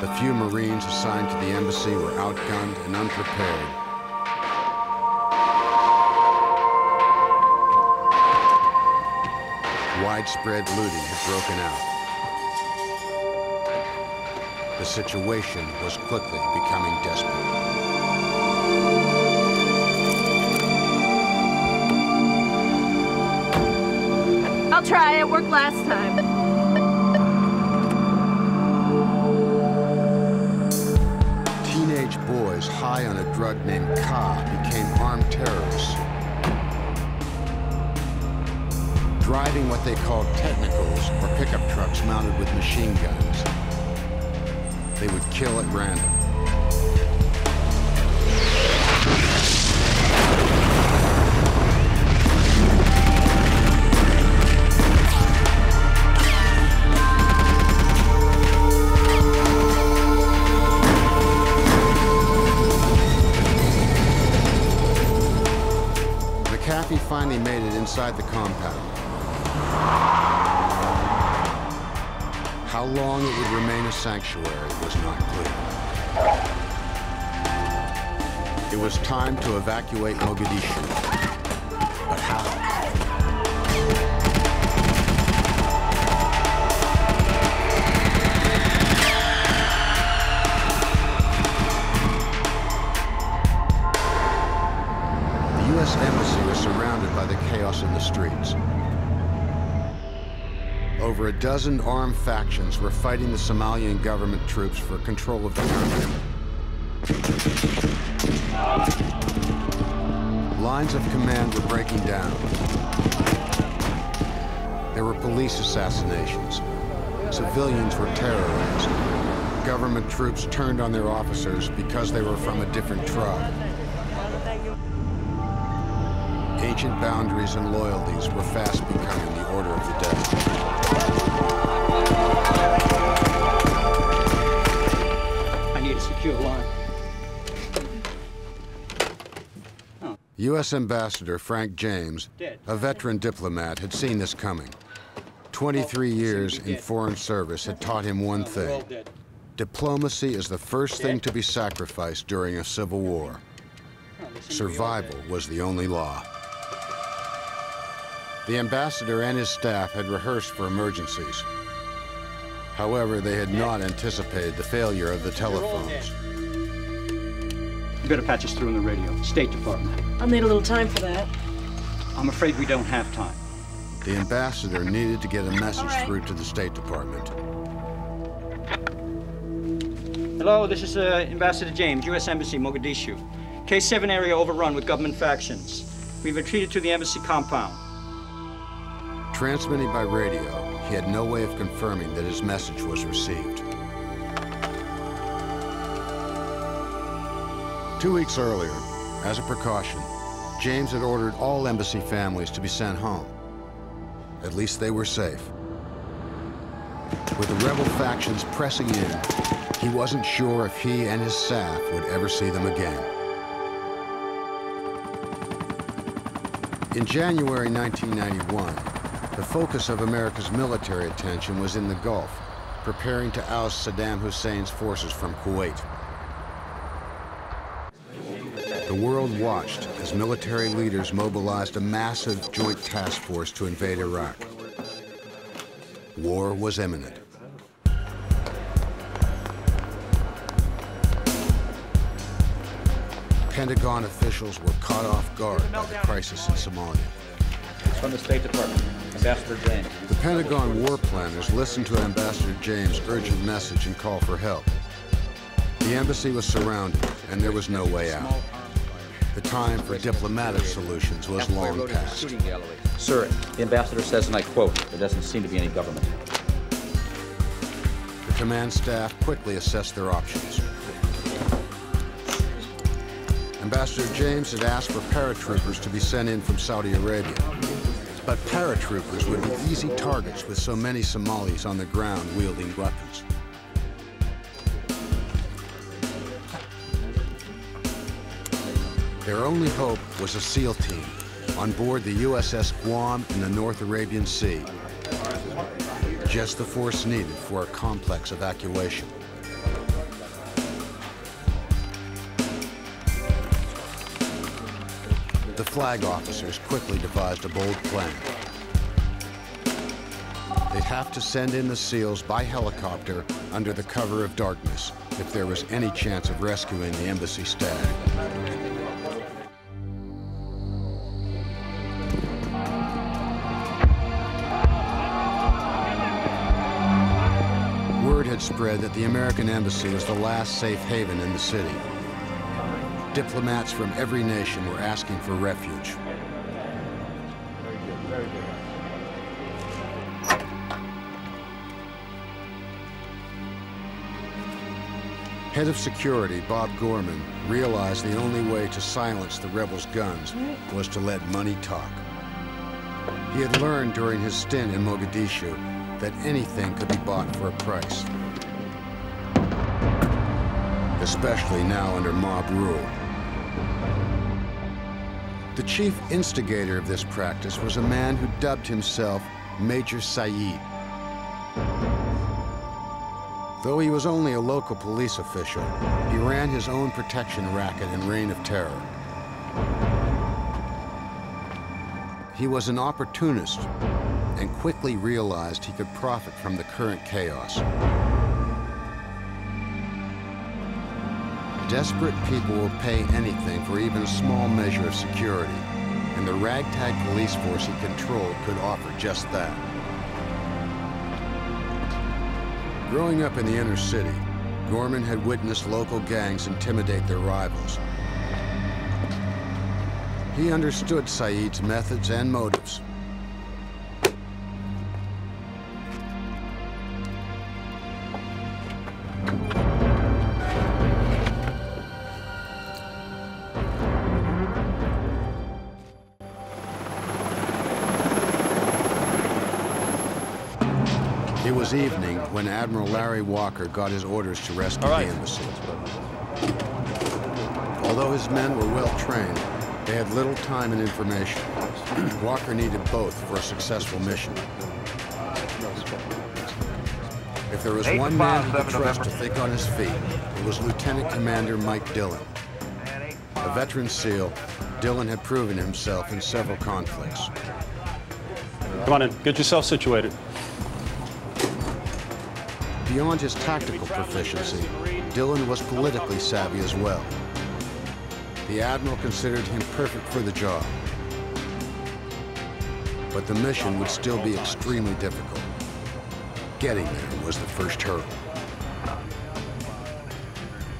The few Marines assigned to the embassy were outgunned and unprepared. Widespread looting had broken out. The situation was quickly becoming desperate. I'll try. It worked last time. Teenage boys high on a drug named Ka became armed terrorists, driving what they called technicals, or pickup trucks mounted with machine guns. They would kill at random. McAfee finally made it inside the compound. How long it would remain a sanctuary was not clear. It was time to evacuate Mogadishu. But how? The U.S. Embassy was surrounded by the chaos in the streets. Over a dozen armed factions were fighting the Somalian government troops for control of the country. Lines of command were breaking down. There were police assassinations, civilians were terrorized. Government troops turned on their officers because they were from a different tribe. Ancient boundaries and loyalties were fast becoming the order of the day. I need a secure line. U.S. Ambassador Frank James, a veteran diplomat, had seen this coming. 23 years in foreign service had taught him one thing. Diplomacy is the first thing to be sacrificed during a civil war. Survival was the only law. The ambassador and his staff had rehearsed for emergencies. However, they had not anticipated the failure of the telephones. You better patch us through on the radio. State Department. I'll need a little time for that. I'm afraid we don't have time. The ambassador needed to get a message through to the State Department. Hello, this is Ambassador James, U.S. Embassy, Mogadishu. K7 area overrun with government factions. We've retreated to the embassy compound. Transmitting by radio, he had no way of confirming that his message was received. 2 weeks earlier, as a precaution, James had ordered all embassy families to be sent home. At least they were safe. With the rebel factions pressing in, he wasn't sure if he and his staff would ever see them again. In January 1991, the focus of America's military attention was in the Gulf, preparing to oust Saddam Hussein's forces from Kuwait. The world watched as military leaders mobilized a massive joint task force to invade Iraq. War was imminent. Pentagon officials were caught off guard by the crisis in Somalia. It's from the State Department. Ambassador James. The Pentagon war planners listened to Ambassador James' urgent message and call for help. The embassy was surrounded, and there was no way out. The time for diplomatic solutions was long past. Sir, the ambassador says, and I quote, there doesn't seem to be any government. The command staff quickly assessed their options. Ambassador James had asked for paratroopers to be sent in from Saudi Arabia. But paratroopers would be easy targets with so many Somalis on the ground wielding weapons. Their only hope was a SEAL team on board the USS Guam in the North Arabian Sea. Just the force needed for a complex evacuation. The flag officers quickly devised a bold plan. They'd have to send in the SEALs by helicopter under the cover of darkness if there was any chance of rescuing the embassy staff. Word had spread that the American embassy was the last safe haven in the city. Diplomats from every nation were asking for refuge. Head of security, Bob Gorman, realized the only way to silence the rebels' guns was to let money talk. He had learned during his stint in Mogadishu that anything could be bought for a price, especially now under mob rule. The chief instigator of this practice was a man who dubbed himself Major Saeed. Though he was only a local police official, he ran his own protection racket and reign of terror. He was an opportunist and quickly realized he could profit from the current chaos. Desperate people will pay anything for even a small measure of security, and the ragtag police force he controlled could offer just that. Growing up in the inner city, Gorman had witnessed local gangs intimidate their rivals. He understood Saeed's methods and motives. It was evening when Admiral Larry Walker got his orders to rescue the embassy. Although his men were well trained, they had little time and information. Walker needed both for a successful mission. If there was one man he could trust to think on his feet, it was Lieutenant Commander Mike Dillon. A veteran SEAL, Dillon had proven himself in several conflicts. Come on in, get yourself situated. Beyond his tactical proficiency, Dillon was politically savvy as well. The Admiral considered him perfect for the job. But the mission would still be extremely difficult. Getting there was the first hurdle.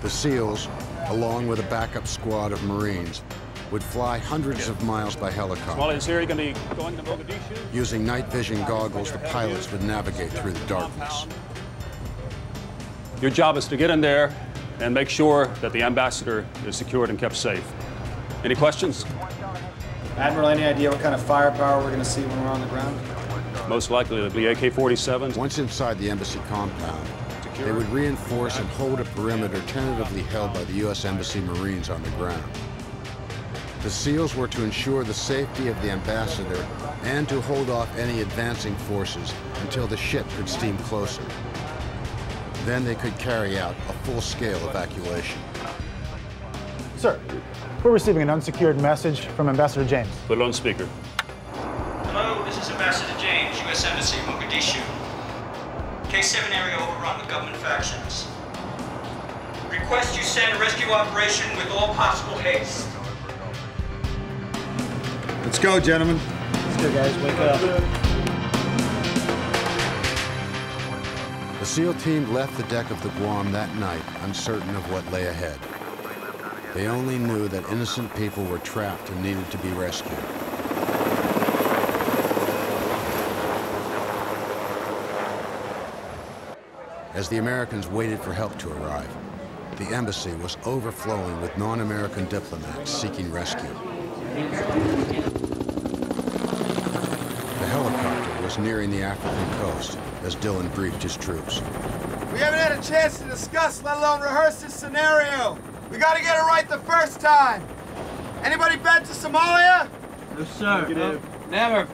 The SEALs, along with a backup squad of Marines, would fly hundreds of miles by helicopter. Well, is here going to be going to Mogadishu? Using night vision goggles, the pilots would navigate through the darkness. Your job is to get in there and make sure that the ambassador is secured and kept safe. Any questions? Admiral, any idea what kind of firepower we're going to see when we're on the ground? Most likely it'll be AK-47s. Once inside the embassy compound, they would reinforce and hold a perimeter tentatively held by the U.S. Embassy Marines on the ground. The SEALs were to ensure the safety of the ambassador and to hold off any advancing forces until the ship could steam closer. Then they could carry out a full-scale evacuation. Sir, we're receiving an unsecured message from Ambassador James. Put it on speaker. Hello, this is Ambassador James, U.S. Embassy, Mogadishu. K7 area overrun with government factions. Request you send rescue operation with all possible haste. Let's go, gentlemen. Let's go, guys. Wake up. The SEAL team left the deck of the Guam that night, uncertain of what lay ahead. They only knew that innocent people were trapped and needed to be rescued. As the Americans waited for help to arrive, the embassy was overflowing with non-American diplomats seeking rescue. The helicopter was nearing the African coast as Dillon briefed his troops. We haven't had a chance to discuss, let alone rehearse this scenario. We gotta get it right the first time. Anybody been to Somalia? No, sir. Never.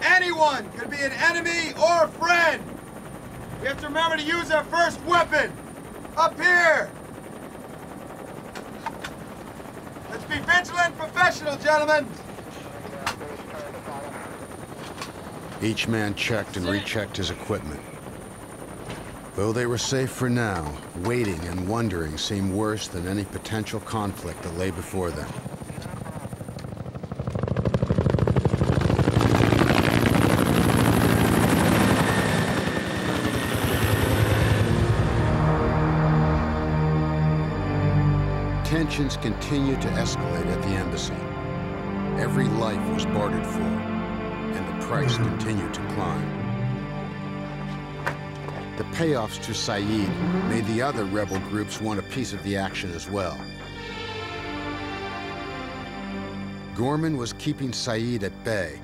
Anyone could be an enemy or a friend. We have to remember to use our first weapon. Up here. Let's be vigilant and professional, gentlemen. Each man checked and rechecked his equipment. Though they were safe for now, waiting and wondering seemed worse than any potential conflict that lay before them. Tensions continued to escalate at the embassy. Every life was bartered for, and the price continued to climb. The payoffs to Saeed made the other rebel groups want a piece of the action as well. Gorman was keeping Saeed at bay,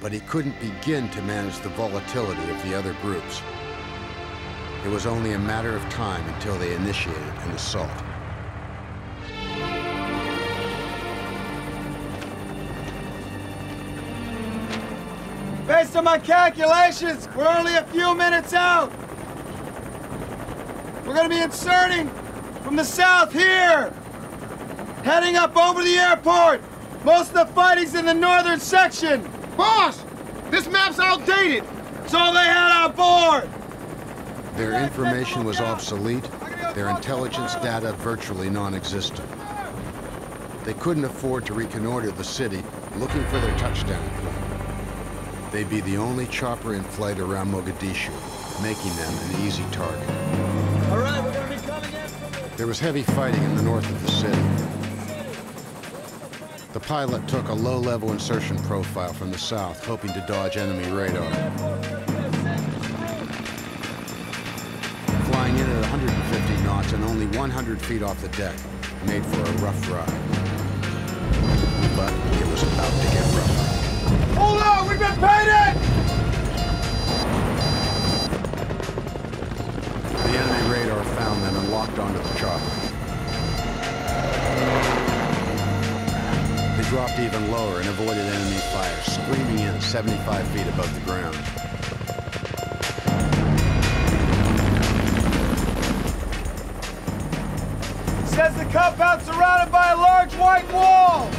but he couldn't begin to manage the volatility of the other groups. It was only a matter of time until they initiated an assault. Based on my calculations, we're only a few minutes out. We're gonna be inserting from the south here, heading up over the airport. Most of the fighting's in the northern section. Boss, this map's outdated. It's all they had on board. Their information was obsolete, their intelligence data virtually non-existent. They couldn't afford to reconnoiter the city looking for their touchdown point. They'd be the only chopper in flight around Mogadishu, making them an easy target. All right, we're gonna be coming in. There was heavy fighting in the north of the city. The pilot took a low-level insertion profile from the south, hoping to dodge enemy radar. Flying in at 150 knots and only 100 feet off the deck, made for a rough ride. But it was about to get rougher. Hold on, we've been painted! enemy fire, screaming in 75 feet above the ground. Says the compound's surrounded by a large white wall!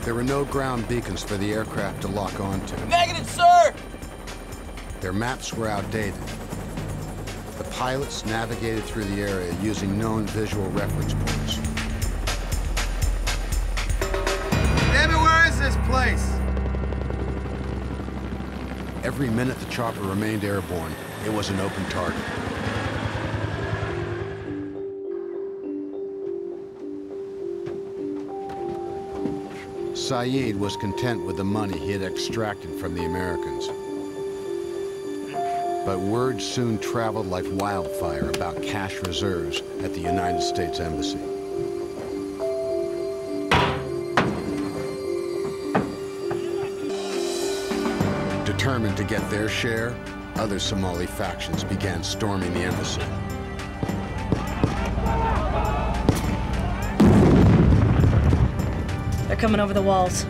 There were no ground beacons for the aircraft to lock onto. Negative, sir! Their maps were outdated. The pilots navigated through the area using known visual reference points. Damn it, where is this place? Every minute the chopper remained airborne, it was an open target. Saeed was content with the money he had extracted from the Americans. But word soon traveled like wildfire about cash reserves at the United States Embassy. Determined to get their share, other Somali factions began storming the embassy. They're coming over the walls.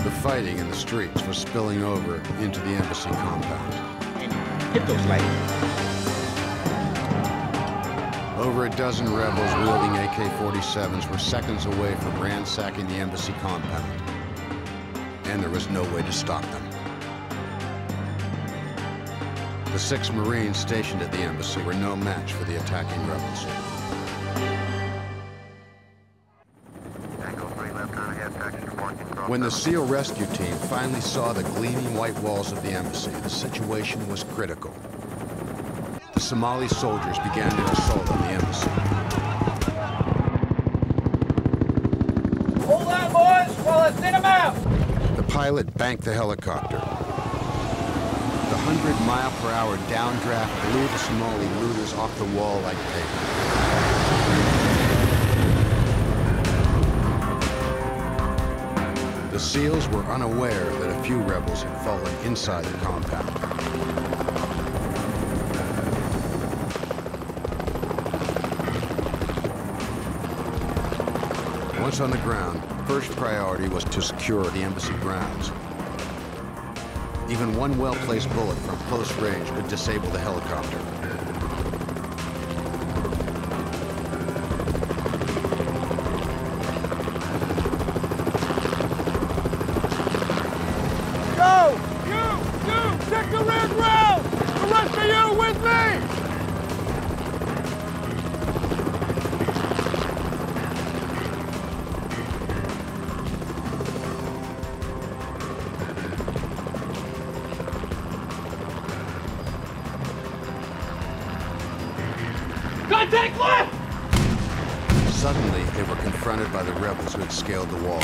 The fighting in the streets was spilling over into the embassy compound. Hit those lights. Over a dozen rebels wielding AK-47s were seconds away from ransacking the embassy compound. And there was no way to stop them. The 6 Marines stationed at the embassy were no match for the attacking rebels. When the SEAL rescue team finally saw the gleaming white walls of the embassy, the situation was critical. The Somali soldiers began their assault on the embassy. Hold on, boys, while I thin them out! The pilot banked the helicopter. The 100-mile-per-hour downdraft blew the Somali looters off the wall like paper. The SEALs were unaware that a few rebels had fallen inside the compound. Once on the ground, first priority was to secure the embassy grounds. Even one well-placed bullet from close range could disable the helicopter. Go! You! Take the rear ground! The rest of you with me! Contact left! Suddenly, they were confronted by the rebels who had scaled the wall.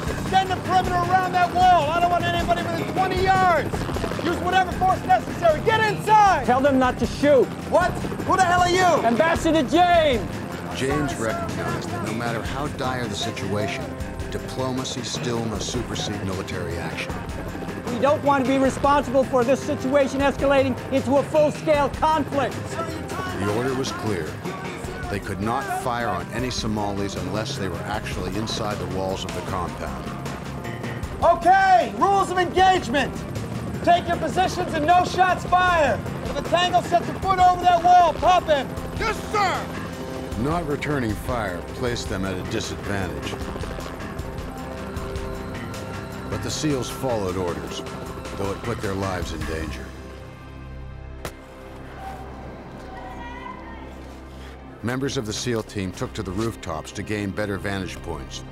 Extend the perimeter around that wall. I don't want anybody within 20 yards. Use whatever force necessary. Get inside! Tell them not to shoot. What? Who the hell are you? Ambassador James! James recognized that no matter how dire the situation, diplomacy still must supersede military action. We don't want to be responsible for this situation escalating into a full-scale conflict. The order was clear. They could not fire on any Somalis unless they were actually inside the walls of the compound. Okay, rules of engagement. Take your positions and no shots fired. If a tango sets a foot over that wall, pop him. Yes, sir! Not returning fire placed them at a disadvantage. But the SEALs followed orders, though it put their lives in danger. Members of the SEAL team took to the rooftops to gain better vantage points.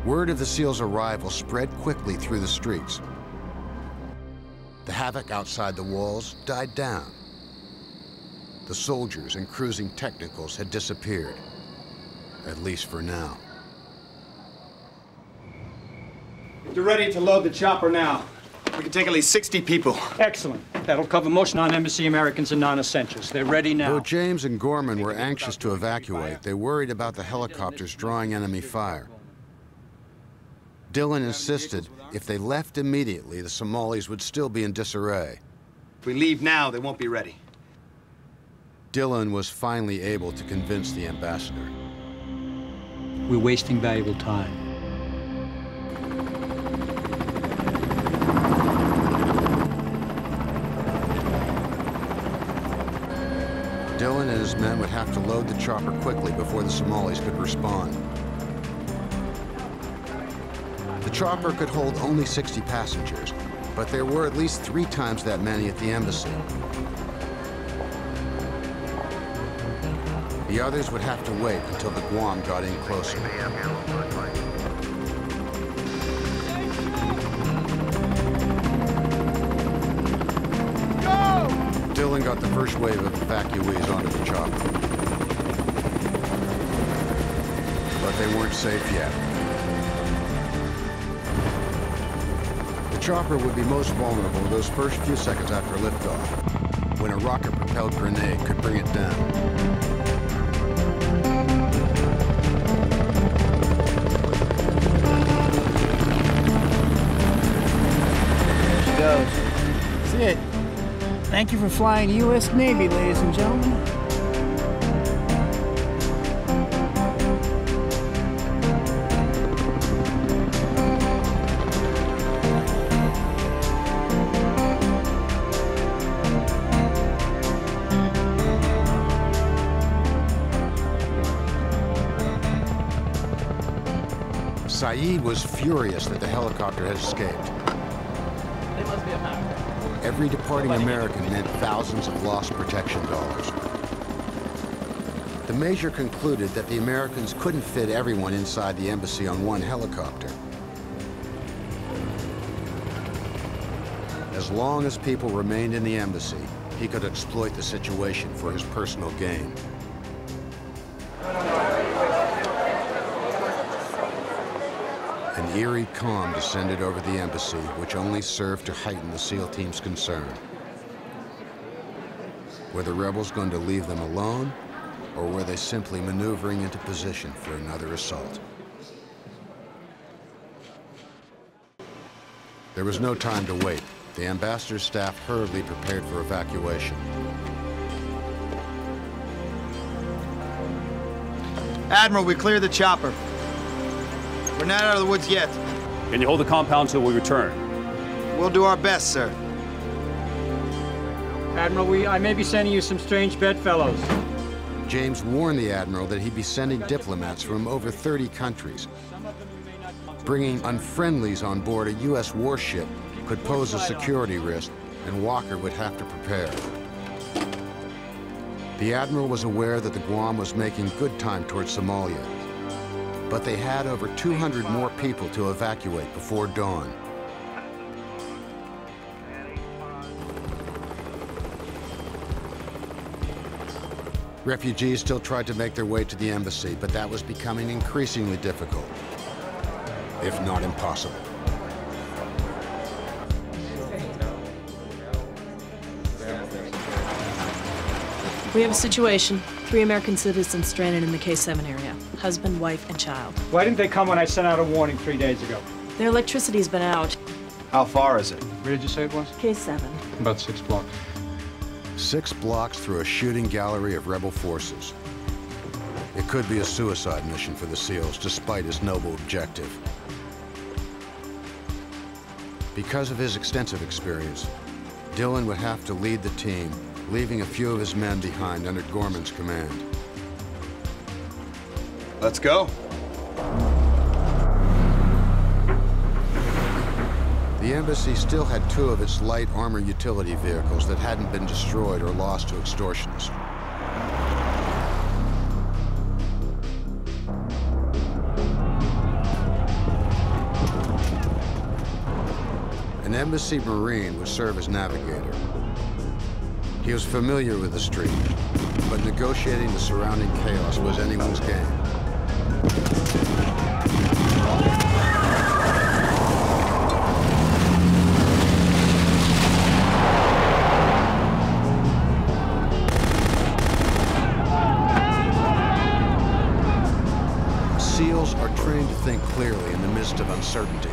Word of the SEALs' arrival spread quickly through the streets. The havoc outside the walls died down. The soldiers and cruising technicals had disappeared, at least for now. You're ready to load the chopper now. We can take at least 60 people. Excellent. That'll cover most non-embassy Americans and non-essentials. They're ready now. Though James and Gorman were anxious to evacuate, they worried about the helicopters drawing enemy fire. Dillon insisted if they left immediately, the Somalis would still be in disarray. If we leave now, they won't be ready. Dillon was finally able to convince the ambassador. We're wasting valuable time. Dillon and his men would have to load the chopper quickly before the Somalis could respond. The chopper could hold only 60 passengers, but there were at least 3 times that many at the embassy. The others would have to wait until the Guam got in closer. Dillon got the first wave of evacuees onto the chopper. But they weren't safe yet. The chopper would be most vulnerable those first few seconds after liftoff, when a rocket-propelled grenade could bring it down. There she goes. That's it. Thank you for flying U.S. Navy, ladies and gentlemen. Saeed was furious that the helicopter had escaped. They must be a pack. Every departing American meant thousands of lost protection dollars. The major concluded that the Americans couldn't fit everyone inside the embassy on one helicopter. As long as people remained in the embassy, he could exploit the situation for his personal gain. An eerie calm descended over the embassy, which only served to heighten the SEAL team's concern. Were the rebels going to leave them alone, or were they simply maneuvering into position for another assault? There was no time to wait. The ambassador's staff hurriedly prepared for evacuation. Admiral, we cleared the chopper. We're not out of the woods yet. Can you hold the compound till we return? We'll do our best, sir. Admiral, I may be sending you some strange bedfellows. James warned the Admiral that he'd be sending diplomats from over 30 countries. Bringing unfriendlies on board a U.S. warship could pose a security risk, and Walker would have to prepare. The Admiral was aware that the Guam was making good time towards Somalia, but they had over 200 more people to evacuate before dawn. Refugees still tried to make their way to the embassy, but that was becoming increasingly difficult, if not impossible. We have a situation. 3 American citizens stranded in the K7 area. Husband, wife, and child. Why didn't they come when I sent out a warning 3 days ago? Their electricity's been out. How far is it? Where did you say it was? K7. About 6 blocks. 6 blocks through a shooting gallery of rebel forces. It could be a suicide mission for the SEALs, despite his noble objective. Because of his extensive experience, Dillon would have to lead the team, leaving a few of his men behind under Gorman's command. Let's go. The embassy still had 2 of its light armor utility vehicles that hadn't been destroyed or lost to extortionists. An embassy Marine would serve as navigator. He was familiar with the street, but negotiating the surrounding chaos was anyone's game. SEALs are trained to think clearly in the midst of uncertainty.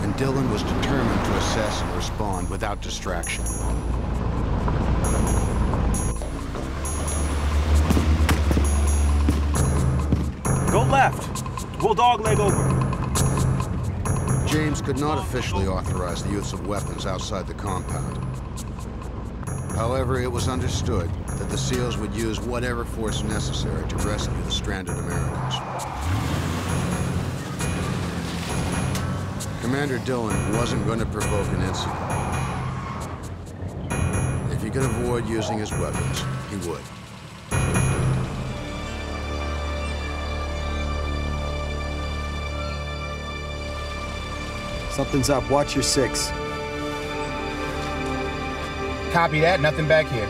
And Dillon was determined to assess and respond without distraction. Go left. We'll dogleg over. James could not officially authorize the use of weapons outside the compound. However, it was understood that the SEALs would use whatever force necessary to rescue the stranded Americans. Commander Dillon wasn't going to provoke an incident. If he could avoid using his weapons, he would. Something's up. Watch your 6. Copy that. Nothing back here.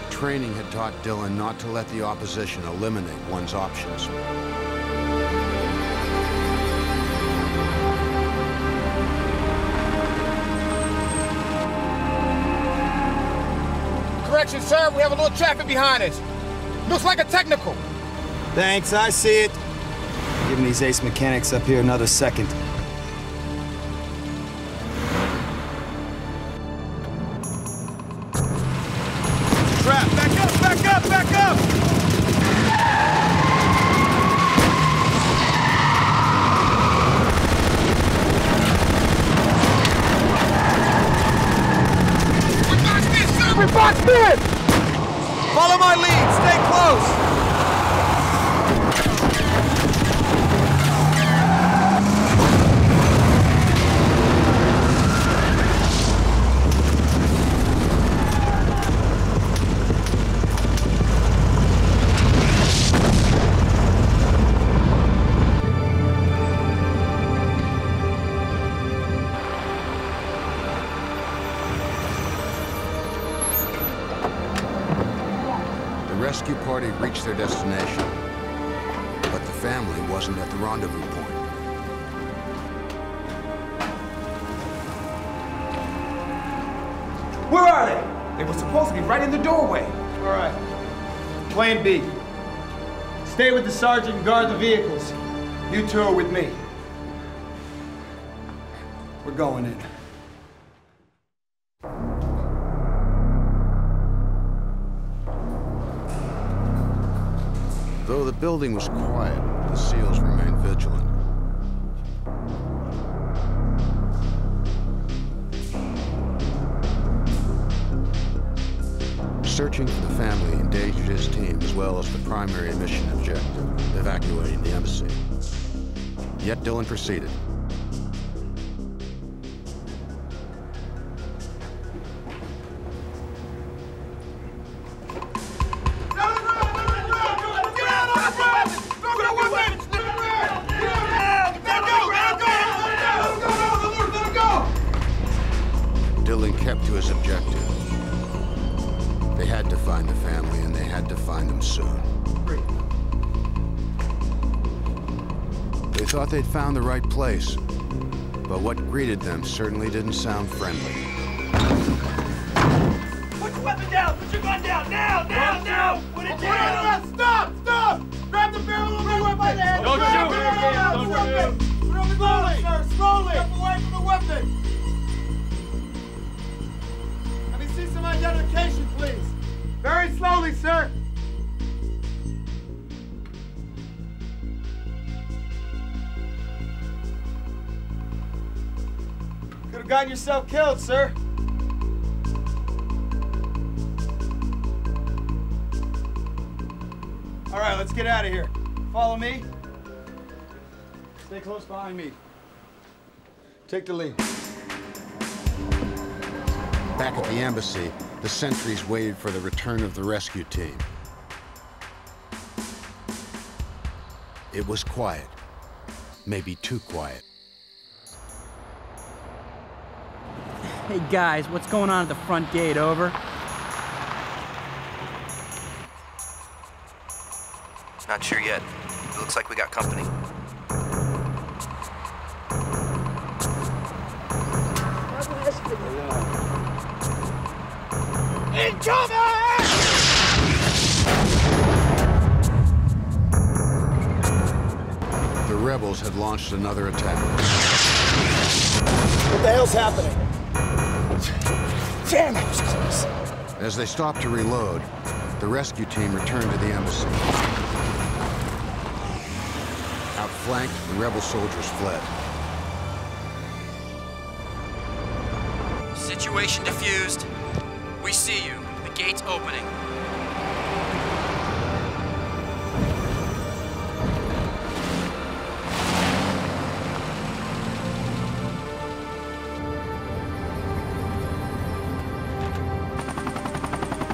Training had taught Dillon not to let the opposition eliminate one's options. Correction, sir. We have a little traffic behind us. Looks like a technical. Thanks, I see it. Giving these ace mechanics up here another second. Trap, back up, back up, back up! We boxed in! Follow my lead, stay close! The rescue party reached their destination, but the family wasn't at the rendezvous point. Where are they? They were supposed to be right in the doorway. All right. Plan B. Stay with the sergeant and guard the vehicles. You two are with me. We're going in. Though the building was quiet, the SEALs remained vigilant. Searching for the family endangered his team as well as the primary mission objective, evacuating the embassy. Yet Dillon proceeded. Dillon kept to his objective. They had to find the family, and they had to find them soon. They thought they'd found the right place, but what greeted them certainly didn't sound friendly. Put your weapon down! Put your gun down! Now! Now! Now! Put it down! Stop! Stop! Grab the barrel of my weapon by the head! Don't shoot! Don't shoot! Put it on the slowly, sir! Slowly! Step away from the weapon! Let me see some identification, please. Very slowly, sir. Could have gotten yourself killed, sir. All right, let's get out of here. Follow me. Stay close behind me. Take the lead. Back at the embassy, the sentries waited for the return of the rescue team. It was quiet. Maybe too quiet. Hey guys, what's going on at the front gate? Over? Not sure yet. It looks like we got company. Incoming! rebels had launched another attack. What the hell's happening? Damn, that was close. As they stopped to reload, the rescue team returned to the embassy. Outflanked, the rebel soldiers fled. Situation diffused. We see you. The gate's opening.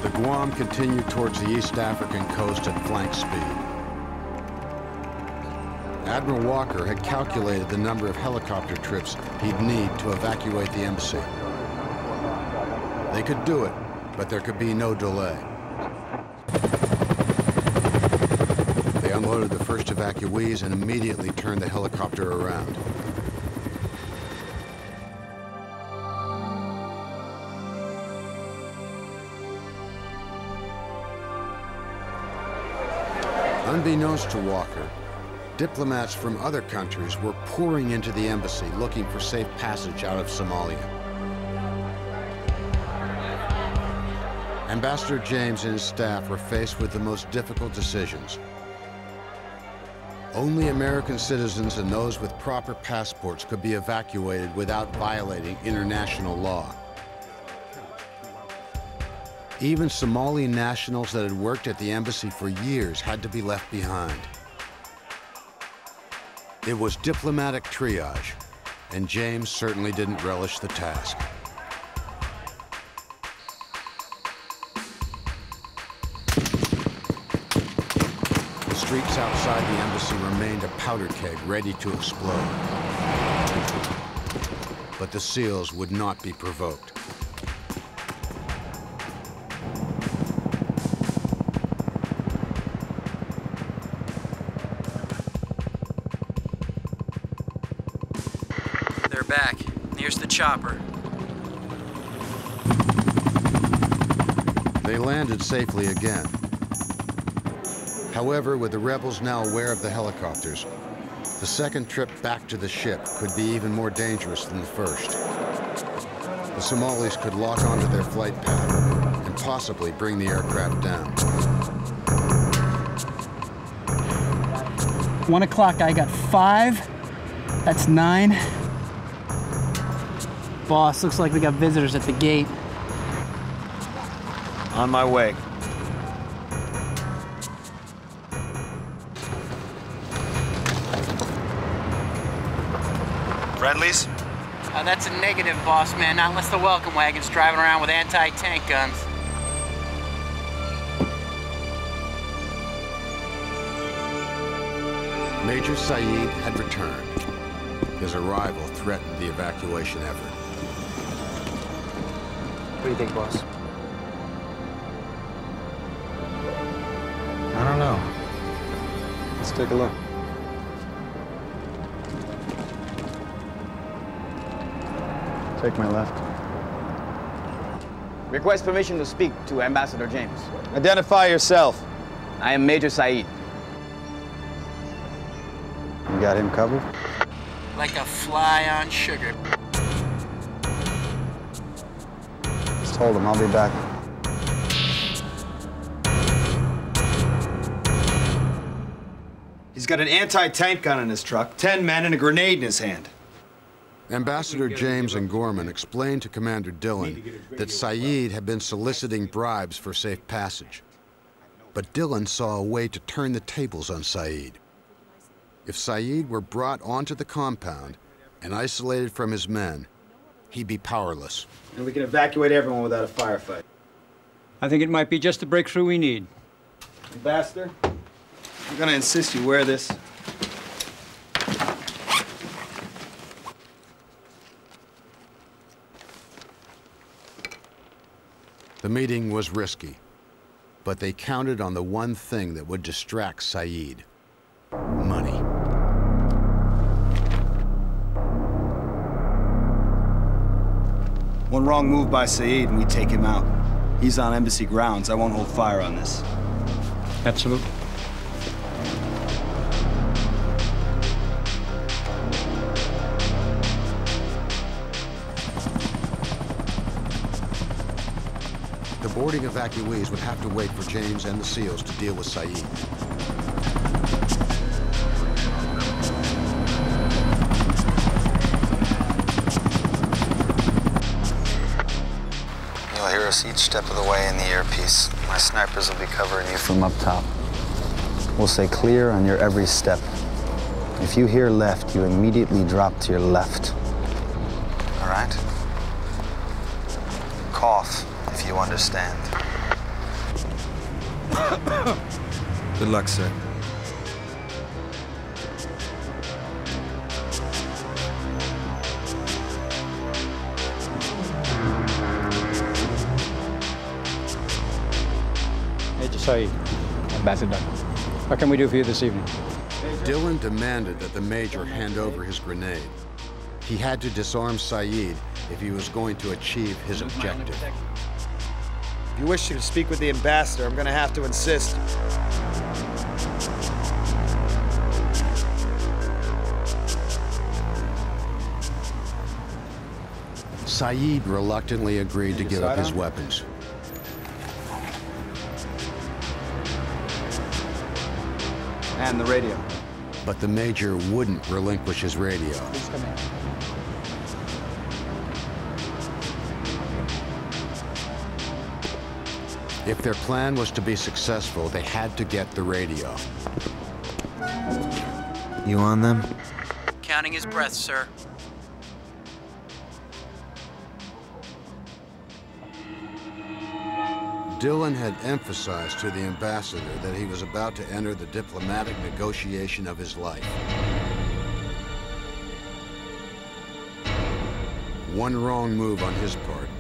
The Guam continued towards the East African coast at flank speed. Admiral Walker had calculated the number of helicopter trips he'd need to evacuate the embassy. They could do it, but there could be no delay. They unloaded the first evacuees and immediately turned the helicopter around. Unbeknownst to Walker, diplomats from other countries were pouring into the embassy looking for safe passage out of Somalia. Ambassador James and his staff were faced with the most difficult decisions. Only American citizens and those with proper passports could be evacuated without violating international law. Even Somali nationals that had worked at the embassy for years had to be left behind. It was diplomatic triage, and James certainly didn't relish the task. The streets outside the embassy remained a powder keg ready to explode. But the SEALs would not be provoked. Back. Here's the chopper. They landed safely again. However, with the rebels now aware of the helicopters, the second trip back to the ship could be even more dangerous than the first. The Somalis could lock onto their flight path and possibly bring the aircraft down. 1 o'clock, I got 5. That's 9. Boss, looks like we got visitors at the gate. On my way. Friendlies? That's a negative, boss man. Not unless the welcome wagon's driving around with anti-tank guns. Major Saeed had returned. His arrival threatened the evacuation effort. What do you think, boss? I don't know. Let's take a look. Take my left. Request permission to speak to Ambassador James. Identify yourself. I am Major Saeed. You got him covered? Like a fly on sugar. Just hold him, I'll be back. He's got an anti-tank gun in his truck, 10 men, and a grenade in his hand. Ambassador James and Gorman explained to Commander Dillon that Saeed had been soliciting bribes for safe passage. But Dillon saw a way to turn the tables on Saeed. If Saeed were brought onto the compound and isolated from his men, he'd be powerless. And we can evacuate everyone without a firefight. I think it might be just the breakthrough we need. Ambassador, I'm gonna insist you wear this. The meeting was risky, but they counted on the one thing that would distract Saeed: money. One wrong move by Saeed and we take him out. He's on embassy grounds. I won't hold fire on this. Absolutely. Boarding evacuees would have to wait for James and the SEALs to deal with Saeed. You'll hear us each step of the way in the earpiece. My snipers will be covering you from up top. We'll say clear on your every step. If you hear left, you immediately drop to your left. All right? Cough, if you understand. Good luck, sir. Major Saeed, Ambassador. What can we do for you this evening? Dillon demanded that the Major hand over his grenade. He had to disarm Saeed if he was going to achieve his objective. If you wish to speak with the ambassador, I'm going to have to insist. Saeed reluctantly agreed to give up his weapons. And the radio. But the Major wouldn't relinquish his radio. Please come in. If their plan was to be successful, they had to get the radio. You on them? Counting his breath, sir. Dillon had emphasized to the ambassador that he was about to enter the diplomatic negotiation of his life. One wrong move on his part,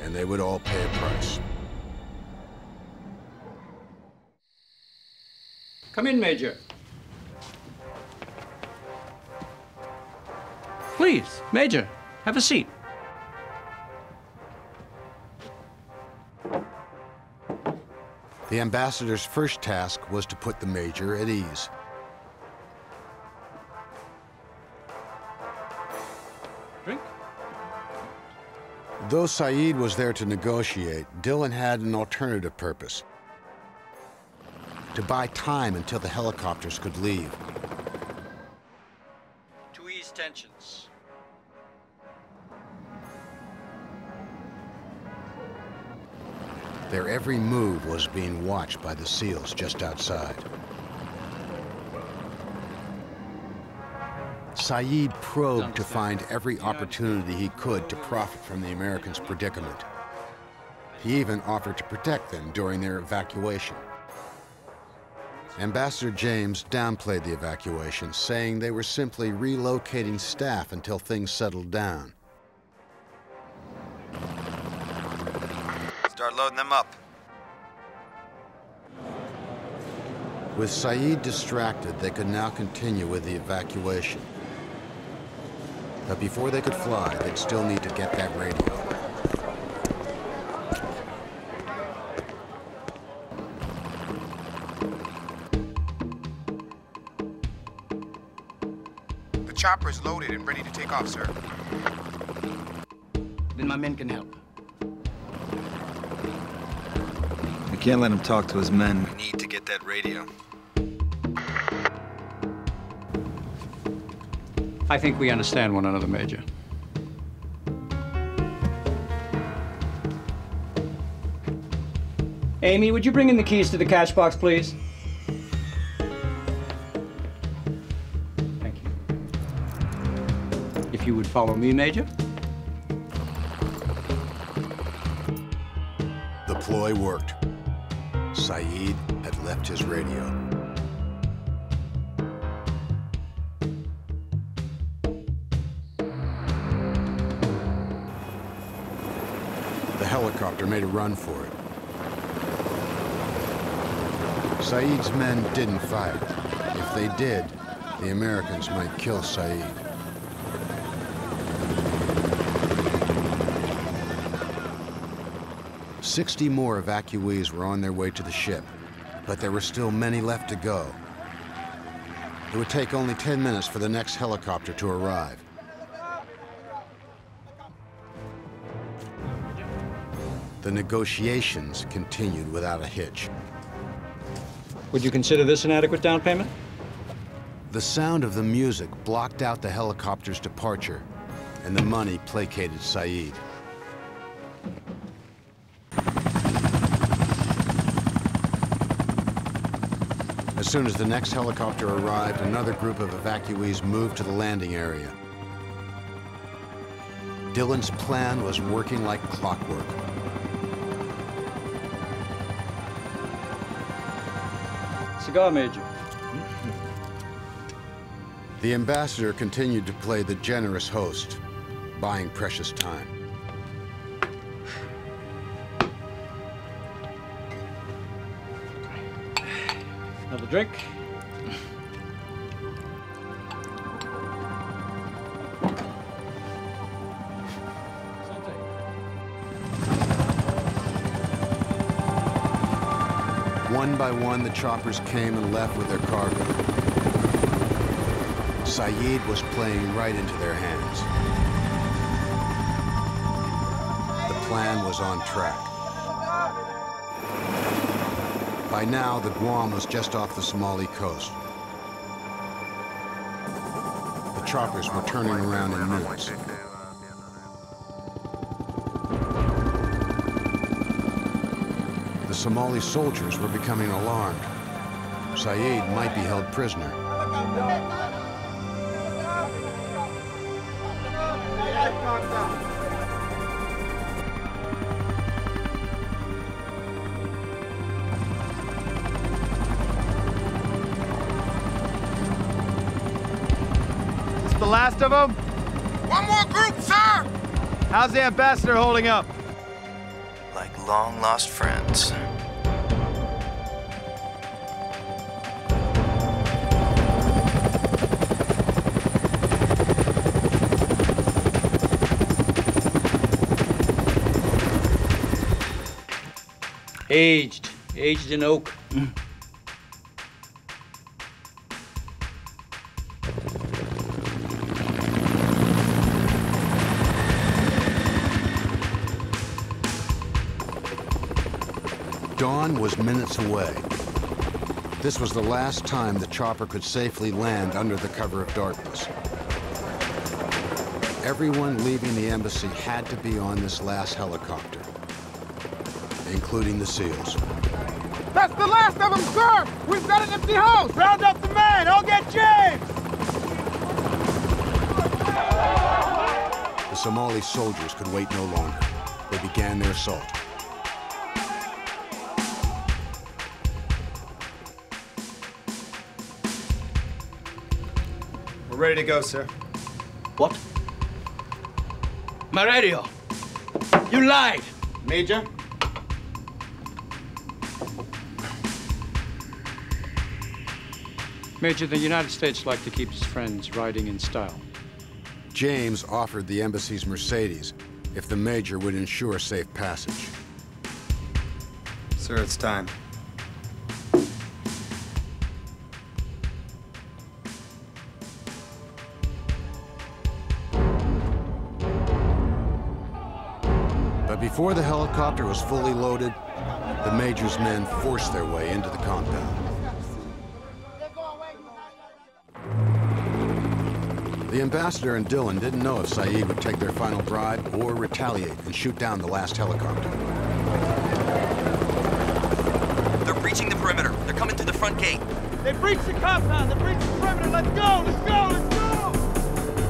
and they would all pay a price. Come in, Major. Please, Major, have a seat. The ambassador's first task was to put the Major at ease. Drink? Though Saeed was there to negotiate, Dillon had an alternative purpose: to buy time until the helicopters could leave. To ease tensions. Their every move was being watched by the SEALs just outside. Saeed probed to find every opportunity he could to profit from the Americans' predicament. He even offered to protect them during their evacuation. Ambassador James downplayed the evacuation, saying they were simply relocating staff until things settled down. Start loading them up. With Saeed distracted, they could now continue with the evacuation. But before they could fly, they'd still need to get that radio. The chopper is loaded and ready to take off, sir. Then my men can help. We can't let him talk to his men. We need to get that radio. I think we understand one another, Major. Amy, would you bring in the keys to the cash box, please? Thank you. If you would follow me, Major. The ploy worked. Saeed had left his radio. The helicopter made a run for it. Saeed's men didn't fire. If they did, the Americans might kill Saeed. "60 more evacuees were on their way to the ship, but there were still many left to go. It would take only 10 minutes for the next helicopter to arrive. the negotiations continued without a hitch. Would you consider this an adequate down payment? The sound of the music blocked out the helicopter's departure, and the money placated Saeed. As soon as the next helicopter arrived, another group of evacuees moved to the landing area. Dylan's plan was working like clockwork. Cigar, Major. The ambassador continued to play the generous host, buying precious time. Another drink. One by one, the choppers came and left with their cargo. Saeed was playing right into their hands. The plan was on track. By now, the Guam was just off the Somali coast. The choppers were turning around in minutes. The Somali soldiers were becoming alarmed. Saeed might be held prisoner. Is this the last of them? One more group, sir! How's the ambassador holding up? Like long-lost friends. Aged in oak. Dawn was minutes away. This was the last time the chopper could safely land under the cover of darkness. Everyone leaving the embassy had to be on this last helicopter, including the SEALs. That's the last of them, sir! We've got an empty house! Round up the men! I'll get James! The Somali soldiers could wait no longer. They began their assault. We're ready to go, sir. What? My radio! You lied! Major? Major, the United States like to keep its friends riding in style. James offered the embassy's Mercedes if the Major would ensure safe passage. Sir, it's time. But before the helicopter was fully loaded, the Major's men forced their way into the compound. The ambassador and Dylan didn't know if Saeed would take their final bribe or retaliate and shoot down the last helicopter. They're breaching the perimeter. They're coming through the front gate. They breached the compound! They breached the perimeter! Let's go! Let's go! Let's go!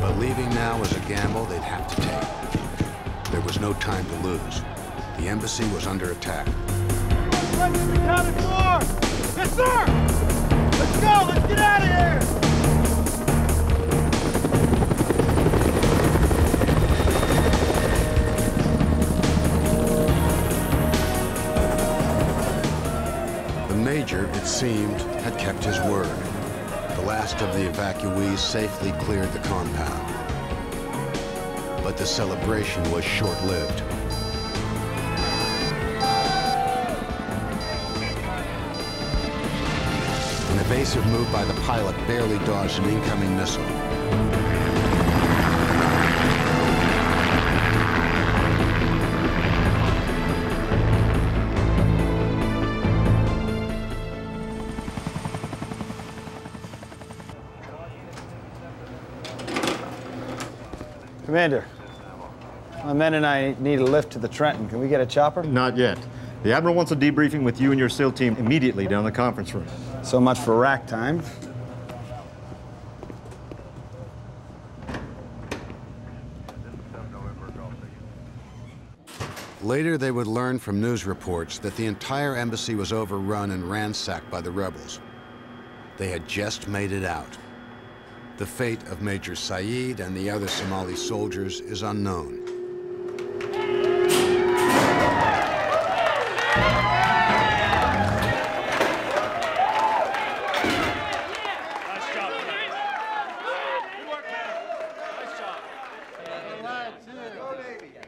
But leaving now was a gamble they'd have to take. There was no time to lose. The embassy was under attack. Let's be accounted for! Yes, sir! Let's go! Let's get out of here! The Major, it seemed, had kept his word. The last of the evacuees safely cleared the compound. But the celebration was short-lived. An evasive move by the pilot barely dodged an incoming missile. Commander, my men and I need a lift to the Trenton. Can we get a chopper? Not yet. The Admiral wants a debriefing with you and your SEAL team immediately down the conference room. So much for rack time. Later, they would learn from news reports that the entire embassy was overrun and ransacked by the rebels. They had just made it out. The fate of Major Saeed and the other Somali soldiers is unknown.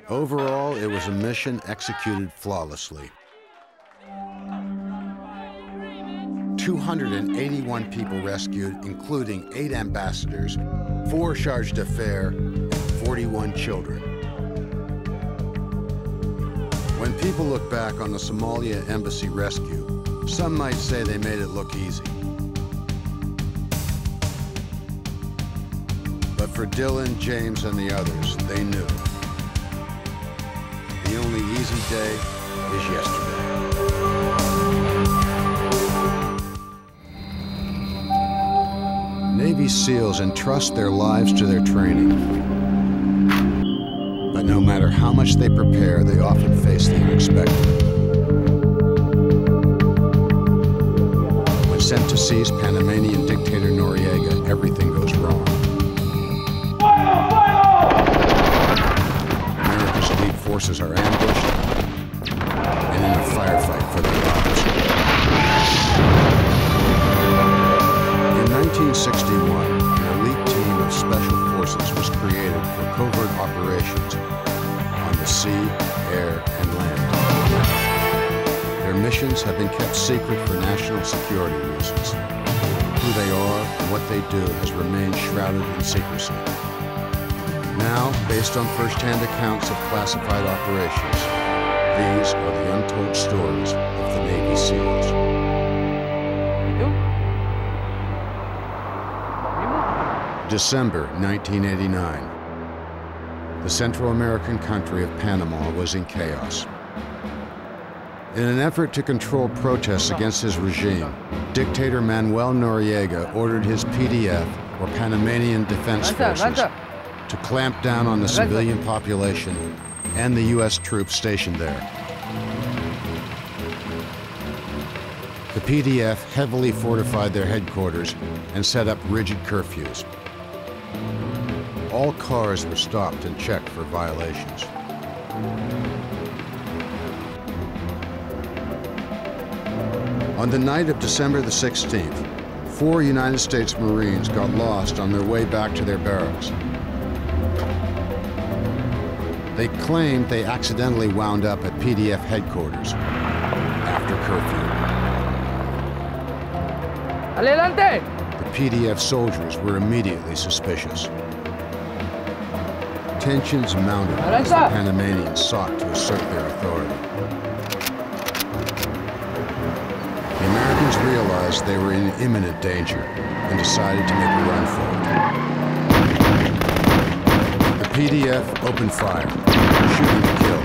Overall, it was a mission executed flawlessly. 281 people rescued, including 8 ambassadors, 4 charge d'affaires, and 41 children. When people look back on the Somalia embassy rescue, some might say they made it look easy. But for Dylan, James, and the others, they knew. The only easy day is yesterday. Navy SEALs entrust their lives to their training. But no matter how much they prepare, they often face the unexpected. When sent to seize Panamanian dictator Noriega, everything goes wrong. America's elite forces are ambushed and in a firefight for their lives. In 1961, an elite team of special forces was created for covert operations on the sea, air, and land. Their missions have been kept secret for national security reasons. Who they are and what they do has remained shrouded in secrecy. Now, based on first-hand accounts of classified operations, these are the untold stories of the Navy SEALs. December 1989. The Central American country of Panama was in chaos. In an effort to control protests against his regime, dictator Manuel Noriega ordered his PDF, or Panamanian Defense Forces, to clamp down on the civilian population and the U.S. troops stationed there. The PDF heavily fortified their headquarters and set up rigid curfews. All cars were stopped and checked for violations. On the night of December the 16th, 4 United States Marines got lost on their way back to their barracks. They claimed they accidentally wound up at PDF headquarters after curfew. Adelante! The PDF soldiers were immediately suspicious. Tensions mounted as the Panamanians sought to assert their authority. The Americans realized they were in imminent danger and decided to make a run for it. The PDF opened fire, shooting to kill.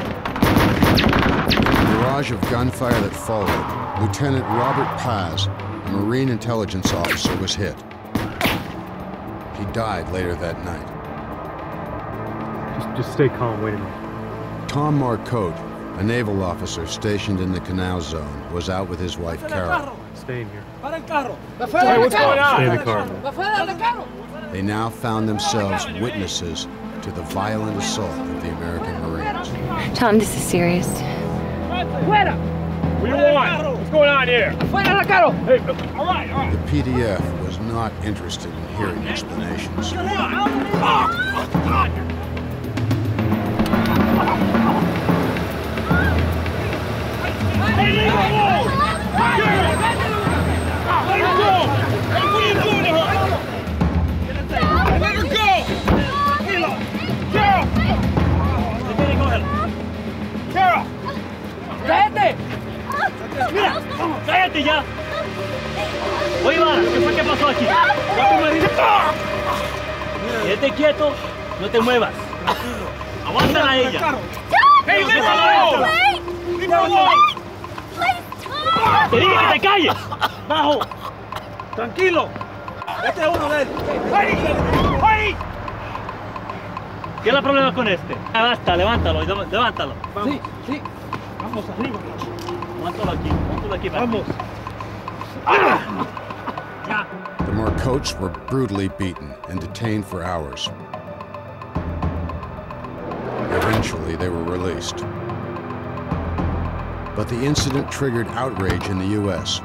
In the barrage of gunfire that followed, Lieutenant Robert Paz, a Marine intelligence officer, was hit. He died later that night. Just stay calm, wait a minute. Tom Marcotte, a naval officer stationed in the Canal Zone, was out with his wife, Carol. Stay in here. Hey, what's going on? Stay in the car. They now found themselves witnesses to the violent assault of the American Marines. Tom, this is serious. What do you want? What's going on here? Hey, all right. The PDF was not interested in hearing explanations. ¡Cállate! ¡Mira! ¡Cállate ya! Oye, Ivana, ¿qué pasó aquí? ¡Ya tu marido! Quédate quieto, no te muevas. Aguántala a ella. Hey, leave her alone! Leave her alone! Te dije que te calles. Bajo. Tranquilo. Este es uno de ellos. ¡Ay! ¡Ay! ¿Qué es el problema con este? Basta, levántalo, levántalo. Sí, sí. Vamos arriba. Aguántalo aquí. Vamos. The Marcottes were brutally beaten and detained for hours. Eventually, they were released. But the incident triggered outrage in the U.S.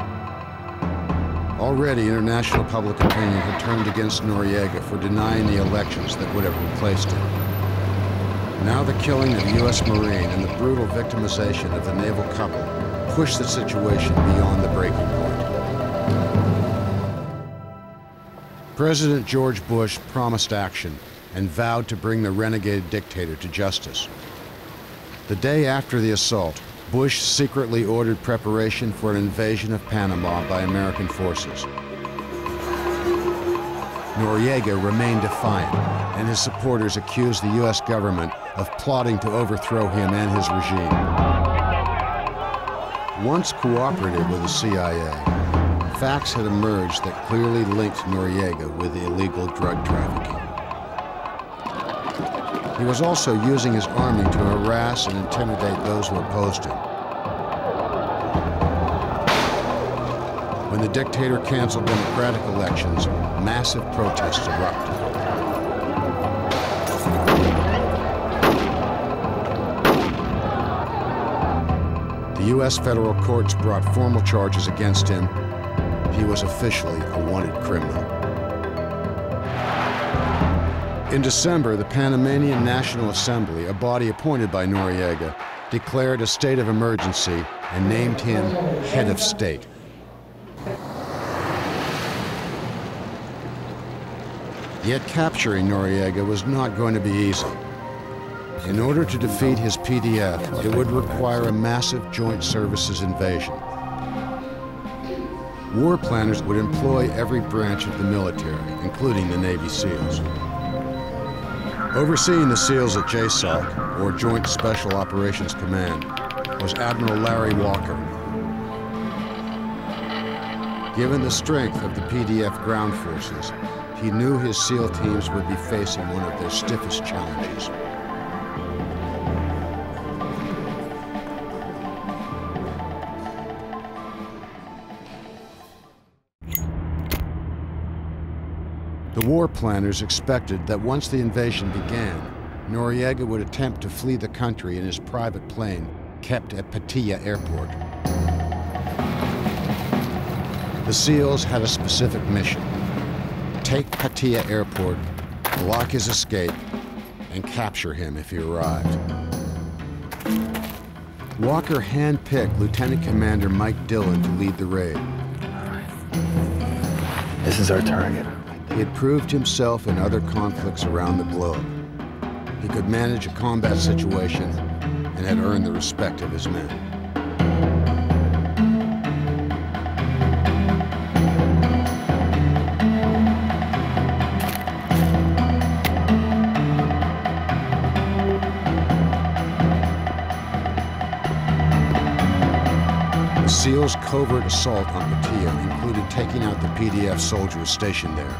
Already, international public opinion had turned against Noriega for denying the elections that would have replaced him. Now the killing of a U.S. Marine and the brutal victimization of the naval couple pushed the situation beyond the breaking point. President George Bush promised action and vowed to bring the renegade dictator to justice. The day after the assault, Bush secretly ordered preparation for an invasion of Panama by American forces. Noriega remained defiant, and his supporters accused the U.S. government of plotting to overthrow him and his regime. Once cooperative with the CIA, facts had emerged that clearly linked Noriega with the illegal drug trafficking. He was also using his army to harass and intimidate those who opposed him. When the dictator canceled democratic elections, massive protests erupted. The U.S. federal courts brought formal charges against him. He was officially a wanted criminal. In December, the Panamanian National Assembly, a body appointed by Noriega, declared a state of emergency and named him head of state. Yet capturing Noriega was not going to be easy. In order to defeat his PDF, it would require a massive joint services invasion. War planners would employ every branch of the military, including the Navy SEALs. Overseeing the SEALs at JSOC, or Joint Special Operations Command, was Admiral Larry Walker. Given the strength of the PDF ground forces, he knew his SEAL teams would be facing one of their stiffest challenges. The war planners expected that once the invasion began, Noriega would attempt to flee the country in his private plane kept at Pattaya Airport. The SEALs had a specific mission: take Pattaya Airport, block his escape, and capture him if he arrived. Walker handpicked Lieutenant Commander Mike Dillon to lead the raid. This is our target. He had proved himself in other conflicts around the globe. He could manage a combat situation and had earned the respect of his men. The SEALs' covert assault on Pattaya included taking out the PDF soldiers stationed there.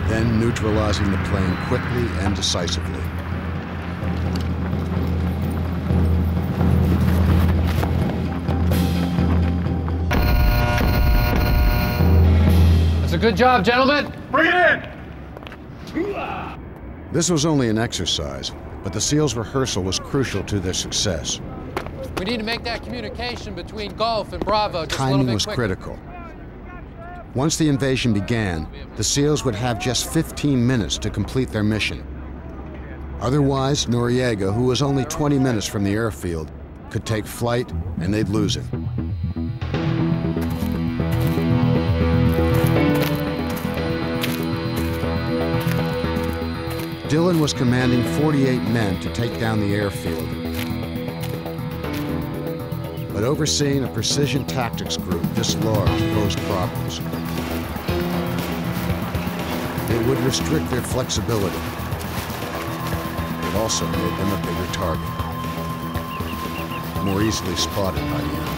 Then neutralizing the plane quickly and decisively. That's a good job, gentlemen. Bring it in! This was only an exercise, but the SEALs' rehearsal was crucial to their success. We need to make that communication between Gulf and Bravo just a little Timing bit was quicker. critical. Once the invasion began, the SEALs would have just 15 minutes to complete their mission. Otherwise, Noriega, who was only 20 minutes from the airfield, could take flight and they'd lose him. Dillon was commanding 48 men to take down the airfield. but overseeing a precision tactics group this large posed problems. It would restrict their flexibility. It also made them a bigger target, more easily spotted by the enemy.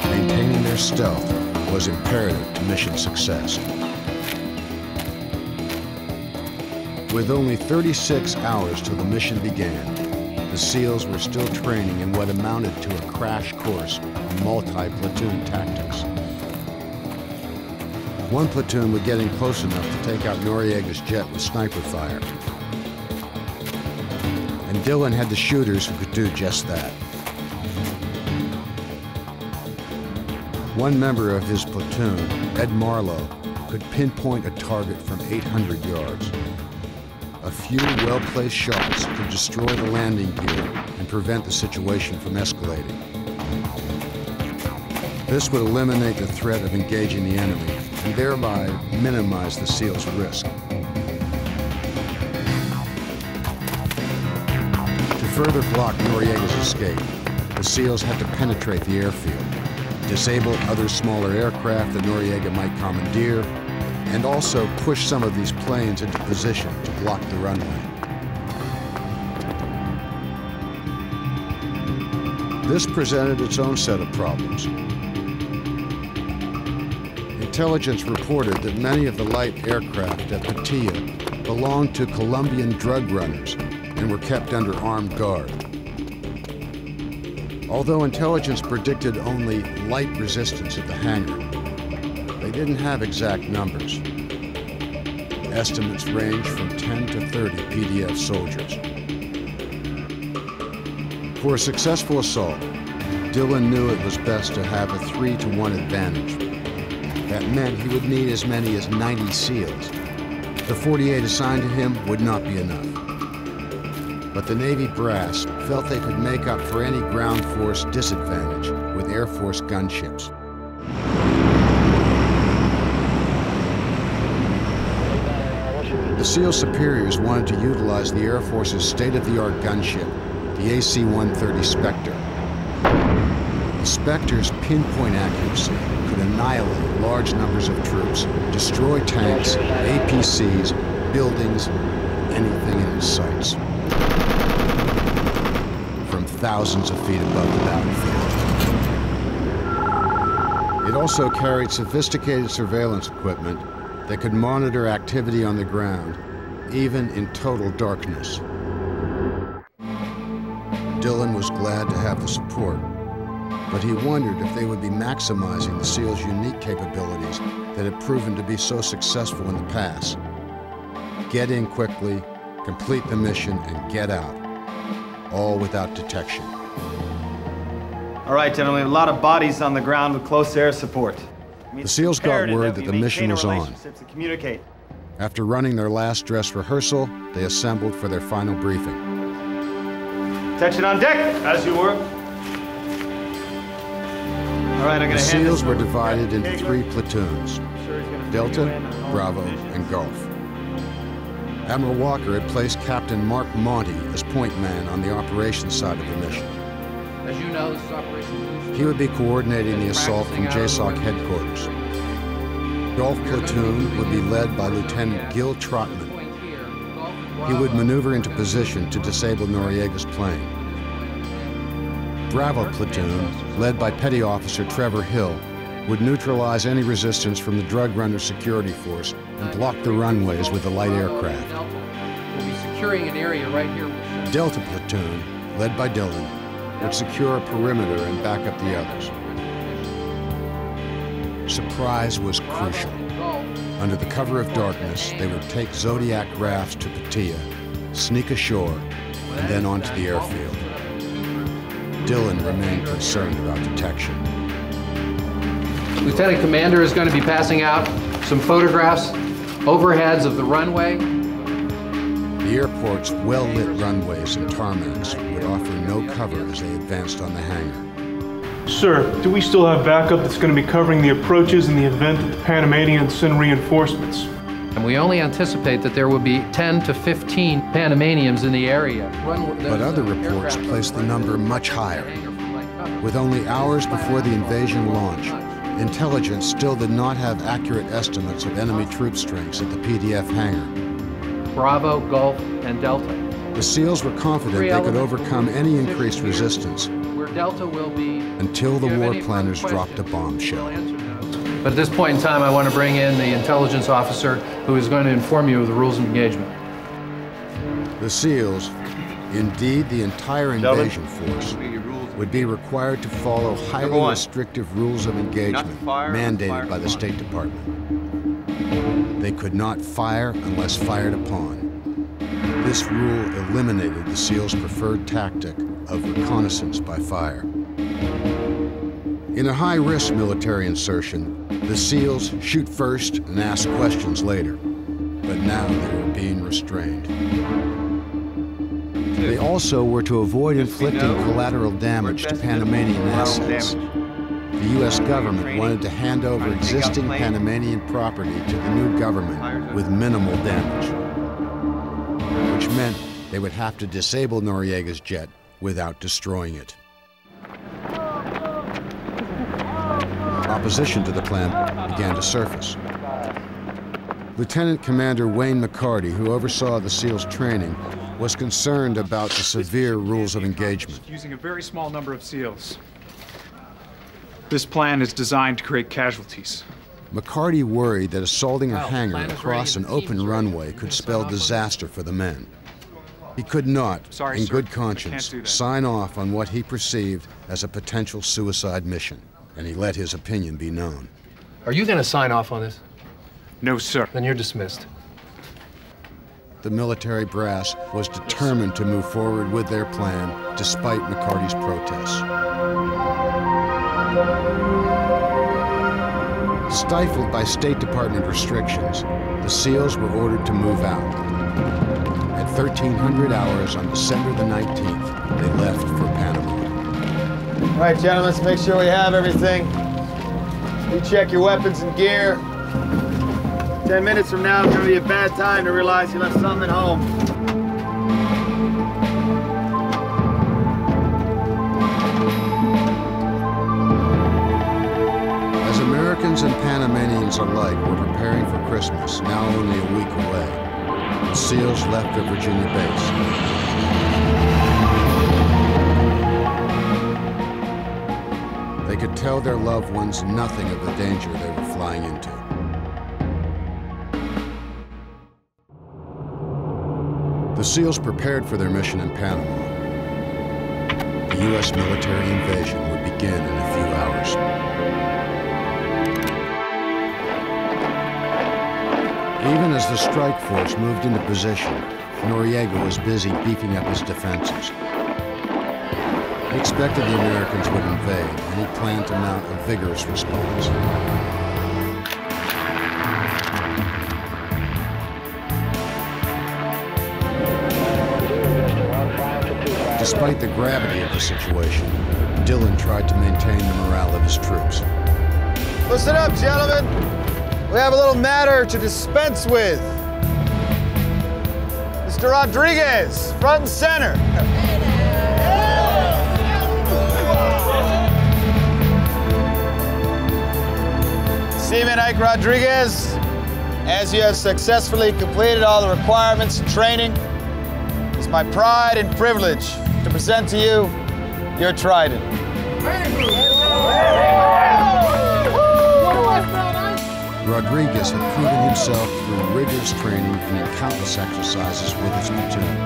Maintaining their stealth was imperative to mission success. With only 36 hours till the mission began, the SEALs were still training in what amounted to a crash course in multi-platoon tactics. One platoon were getting close enough to take out Noriega's jet with sniper fire. And Dillon had the shooters who could do just that. One member of his platoon, Ed Marlowe, could pinpoint a target from 800 yards. A few well-placed shots could destroy the landing gear and prevent the situation from escalating. This would eliminate the threat of engaging the enemy and thereby minimize the SEALs' risk. To further block Noriega's escape, the SEALs had to penetrate the airfield, disable other smaller aircraft that Noriega might commandeer, and also push some of these planes into position to block the runway. This presented its own set of problems. Intelligence reported that many of the light aircraft at Pattaya belonged to Colombian drug runners and were kept under armed guard. Although intelligence predicted only light resistance at the hangar, they didn't have exact numbers. Estimates range from 10 to 30 PDF soldiers. For a successful assault, Dillon knew it was best to have a 3-to-1 advantage. That meant he would need as many as 90 SEALs. The 48 assigned to him would not be enough. But the Navy brass felt they could make up for any ground force disadvantage with Air Force gunships. The SEAL superiors wanted to utilize the Air Force's state-of-the-art gunship, the AC-130 Spectre. The Spectre's pinpoint accuracy could annihilate large numbers of troops, destroy tanks, APCs, buildings, anything in its sights, from thousands of feet above the battlefield. It also carried sophisticated surveillance equipment that could monitor activity on the ground, even in total darkness. Dillon was glad to have the support, but he wondered if they would be maximizing the SEALs' unique capabilities that had proven to be so successful in the past. Get in quickly, complete the mission, and get out, all without detection. All right, gentlemen, a lot of bodies on the ground with close air support. The SEALs got word that the mission was on. Communicate. After running their last dress rehearsal, they assembled for their final briefing. Attention on deck, as you were. All right, I'm going to hand this. The SEALs were divided into 3 platoons: Delta, Bravo, and Gulf. Admiral Walker had placed Captain Mark Monty as point man on the operations side of the mission. As you know, this is Operation. He would be coordinating the assault from JSOC headquarters. Gulf platoon would be led by Lieutenant Gil Trotman. He would maneuver into position to disable Noriega's plane. Bravo platoon, led by Petty Officer Trevor Hill, would neutralize any resistance from the drug runner security force and block the runways with the light aircraft. We'll be securing an area right here. Delta platoon, led by Dillon, would secure a perimeter and back up the others. Surprise was crucial. Under the cover of darkness, they would take Zodiac rafts to Pattaya, sneak ashore, and then onto the airfield. Dillon remained concerned about detection. Lieutenant Commander is going to be passing out some photographs, overheads of the runway. The airport's well-lit runways and tarmacs would offer no cover as they advanced on the hangar. Sir, do we still have backup that's going to be covering the approaches in the event that the Panamanians send reinforcements? And we only anticipate that there will be 10 to 15 Panamanians in the area. But other reports place the number much higher. With only hours before the invasion launch, intelligence still did not have accurate estimates of enemy troop strengths at the PDF hangar. Bravo, Gulf, and Delta. The SEALs were confident they could overcome any increased resistance Where Delta will be until the war planners dropped a bombshell. But at this point in time, I want to bring in the intelligence officer who is going to inform you of the rules of engagement. The SEALs, indeed the entire invasion force, would be required to follow highly restrictive rules of engagement mandated by the State Department. They could not fire unless fired upon. This rule eliminated the SEALs' preferred tactic of reconnaissance by fire. In a high-risk military insertion, the SEALs shoot first and ask questions later. But now they were being restrained. They also were to avoid inflicting collateral damage to Panamanian assets. The U.S. government wanted to hand over existing Panamanian property to the new government with minimal damage, which meant they would have to disable Noriega's jet without destroying it. Opposition to the plan began to surface. Lieutenant Commander Wayne McCarty, who oversaw the SEALs' training, was concerned about the severe rules of engagement. Using a very small number of SEALs. This plan is designed to create casualties. McCarty worried that assaulting a hangar across an open runway could spell disaster for the men. He could not, in good conscience, sign off on what he perceived as a potential suicide mission, and he let his opinion be known. Are you going to sign off on this? No, sir. Then you're dismissed. The military brass was determined to move forward with their plan, despite McCarty's protests. Stifled by State Department restrictions, the SEALs were ordered to move out. At 1300 hours on December the 19th, they left for Panama. All right, gentlemen, let's make sure we have everything. You check your weapons and gear. 10 minutes from now, it's going to be a bad time to realize you left something at home. As Americans and Panamanians alike were preparing for Christmas, now only a week away, the SEALs left their Virginia base. They could tell their loved ones nothing of the danger they were flying into. The SEALs prepared for their mission in Panama. The U.S. military invasion would begin in a few hours. Even as the strike force moved into position, Noriega was busy beefing up his defenses. He expected the Americans would invade, and he planned to mount a vigorous response. Despite the gravity of the situation, Dillon tried to maintain the morale of his troops. Listen up, gentlemen. We have a little matter to dispense with. Mr. Rodriguez, front and center. Seaman Ike Rodriguez, as you have successfully completed all the requirements and training, it's my pride and privilege to present to you your trident. Rodriguez had proven himself through rigorous training and in countless exercises with his platoon.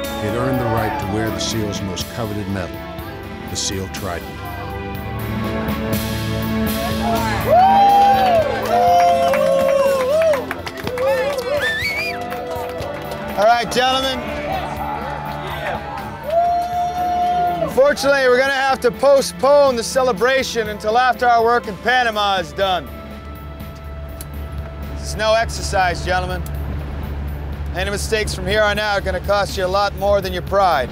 He had earned the right to wear the SEAL's most coveted medal, the SEAL Trident. All right, gentlemen. Unfortunately, we're going to have to postpone the celebration until after our work in Panama is done. This is no exercise, gentlemen. Any mistakes from here on out are going to cost you a lot more than your pride.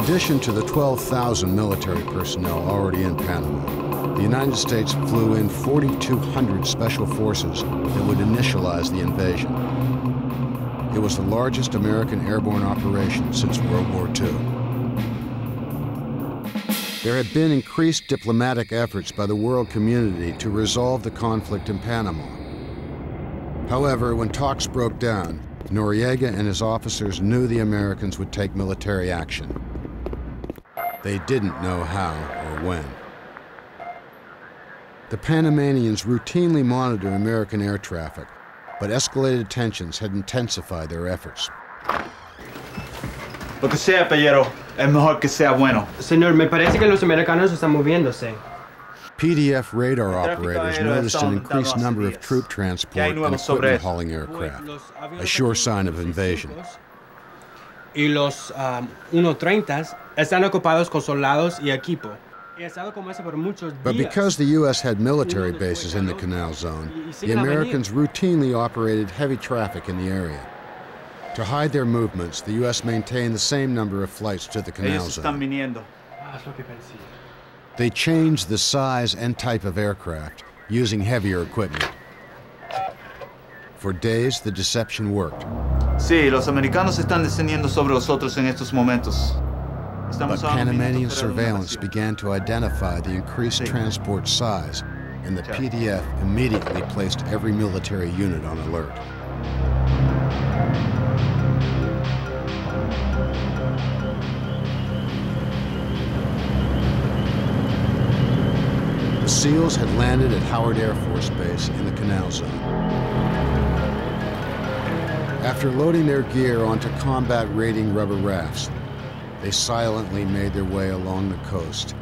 addition to the 12,000 military personnel already in Panama, the United States flew in 4,200 special forces that would initialize the invasion. It was the largest American airborne operation since World War II. There had been increased diplomatic efforts by the world community to resolve the conflict in Panama. However, when talks broke down, Noriega and his officers knew the Americans would take military action. They didn't know how or when. The Panamanians routinely monitor American air traffic, but escalated tensions had intensified their efforts. Lo que sea, Pellero, es mejor que sea bueno. Señor, me parece que los americanos están moviéndose. PDF radar operators noticed an increased number of troop transport and equipment hauling aircraft, a sure sign of invasion. Y los 130 están ocupados con soldados y equipo. But because the U.S. had military bases in the Canal Zone, the Americans routinely operated heavy traffic in the area. To hide their movements, the U.S. maintained the same number of flights to the Canal Zone. They changed the size and type of aircraft, using heavier equipment. For days, the deception worked. Sí, los americanos están descendiendo sobre nosotros en estos momentos. But Panamanian surveillance began to identify the increased transport size, and the PDF immediately placed every military unit on alert. The SEALs had landed at Howard Air Force Base in the Canal Zone. After loading their gear onto combat-rating rubber rafts, they silently made their way along the coast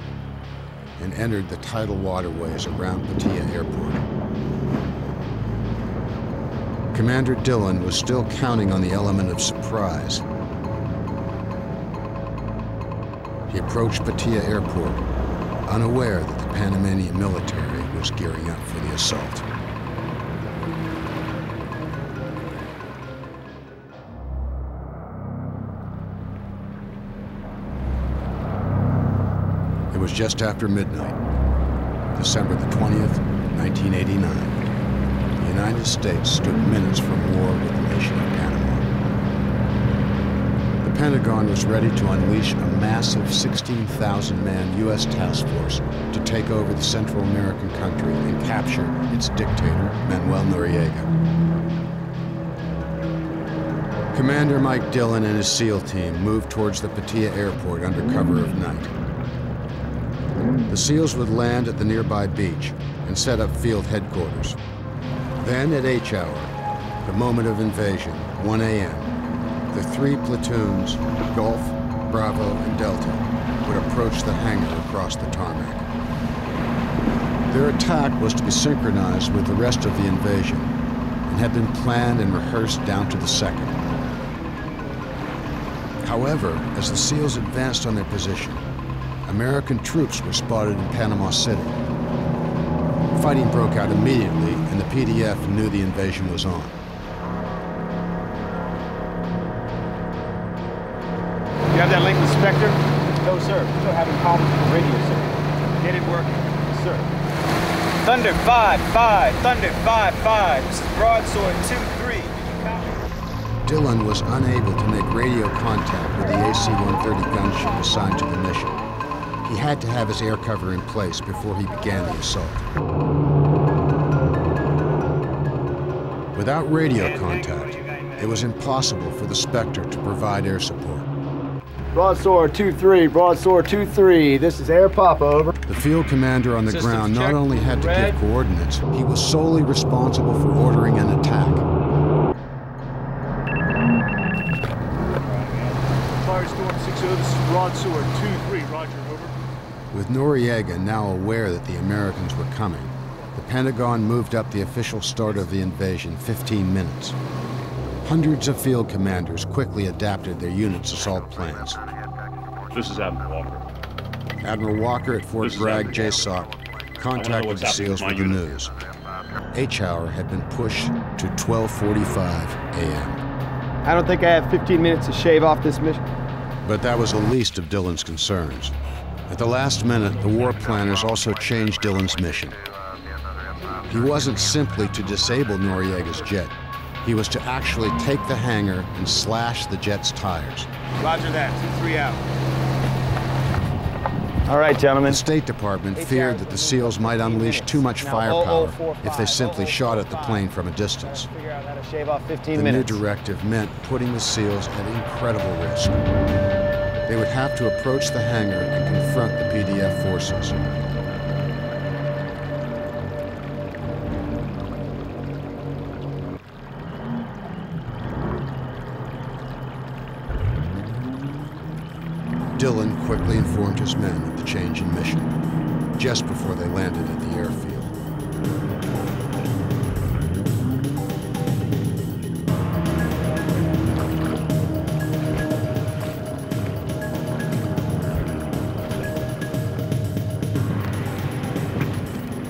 and entered the tidal waterways around Pattaya Airport. Commander Dillon was still counting on the element of surprise. He approached Pattaya Airport, unaware that the Panamanian military was gearing up for the assault. It was just after midnight, December the 20th, 1989. The United States stood minutes from war with the nation of Panama. The Pentagon was ready to unleash a massive 16,000-man U.S. task force to take over the Central American country and capture its dictator, Manuel Noriega. Commander Mike Dillon and his SEAL team moved towards the Pattaya Airport under cover of night. The SEALs would land at the nearby beach and set up field headquarters. Then at H hour, the moment of invasion, 1 a.m., the three platoons, Gulf, Bravo, and Delta, would approach the hangar across the tarmac. Their attack was to be synchronized with the rest of the invasion and had been planned and rehearsed down to the second. However, as the SEALs advanced on their position, American troops were spotted in Panama City. Fighting broke out immediately, and the PDF knew the invasion was on. You have that link with Spectre? No, sir. Still having problems with the radio, sir. Get it working. Sir. Thunder 5-5, Thunder 5-5. This is Broadsword 2-3. Dillon was unable to make radio contact with the AC-130 gunship assigned to the mission. He had to have his air cover in place before he began the assault. Without radio contact, it was impossible for the Spectre to provide air support. Broadsword 2-3, Broadsword 2-3. This is Air Papa, over. The field commander on the ground not only had to give coordinates, he was solely responsible for ordering an attack. Firestorm 6-0, this is Broadsword 2-3, roger, over. With Noriega now aware that the Americans were coming, the Pentagon moved up the official start of the invasion 15 minutes. Hundreds of field commanders quickly adapted their units' assault plans. This is Admiral Walker. Admiral Walker at Fort Bragg, JSOC, contacted the SEALs with the news. H hour had been pushed to 12:45 a.m. I don't think I have 15 minutes to shave off this mission. But that was the least of Dillon's concerns. At the last minute, the war planners also changed Dillon's mission. He wasn't simply to disable Noriega's jet. He was to actually take the hangar and slash the jet's tires. Roger that. 2-3 out. All right, gentlemen. The State Department feared that the SEALs might unleash too much firepower if they simply shot at the plane from a distance. Figure out how to shave off 15 The minutes. new directive meant putting the SEALs at incredible risk. They would have to approach the hangar and confront the PDF forces. Dillon quickly informed his men of the change in mission, just before they landed at the airfield.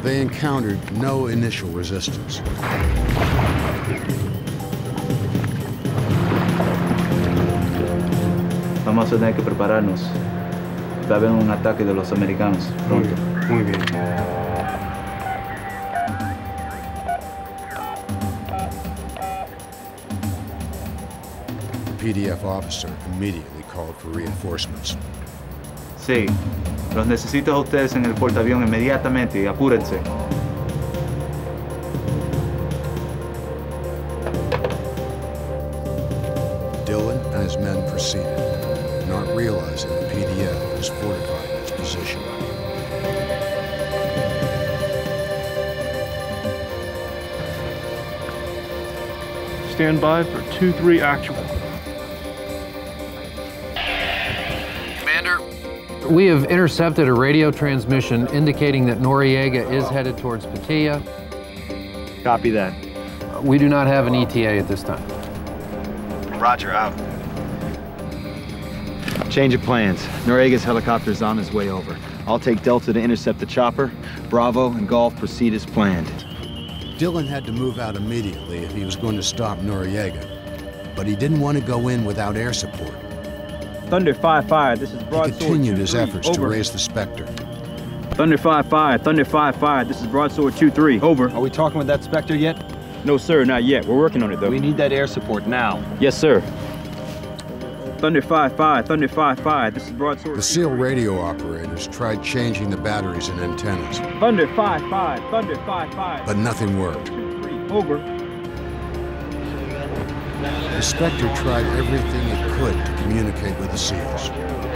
They encountered no initial resistance. Vamos a tener que prepararnos. Va a haber un ataque de los americanos pronto. Muy bien. The PDF officer immediately called for reinforcements. Sí, los necesito a ustedes en el portaavión inmediatamente y apúrense. Dillon and his men proceeded, not realizing the PDF was fortifying its position. Stand by for 2-3 actual. Commander. We have intercepted a radio transmission indicating that Noriega is headed towards Pattaya. Copy that. We do not have an ETA at this time. Roger, out. Change of plans. Noriega's helicopter's on his way over. I'll take Delta to intercept the chopper. Bravo and Golf proceed as planned. Dillon had to move out immediately if he was going to stop Noriega, but he didn't want to go in without air support. Thunder 5-5, this is He Broadsword 2-3. continued his efforts to Over. raise the Spectre. Thunder 5-5, Thunder 5-5, this is Broadsword 2-3. Over. Are we talking with that Spectre yet? No, sir, not yet. We're working on it, though. We need that air support now. Yes, sir. Thunder 5-5, Thunder 5-5, this is Broadsword. The SEAL radio operators tried changing the batteries and antennas, Thunder 5-5, Thunder 5-5. but nothing worked. 2-3. Over. The Spectre tried everything it could to communicate with the SEALs.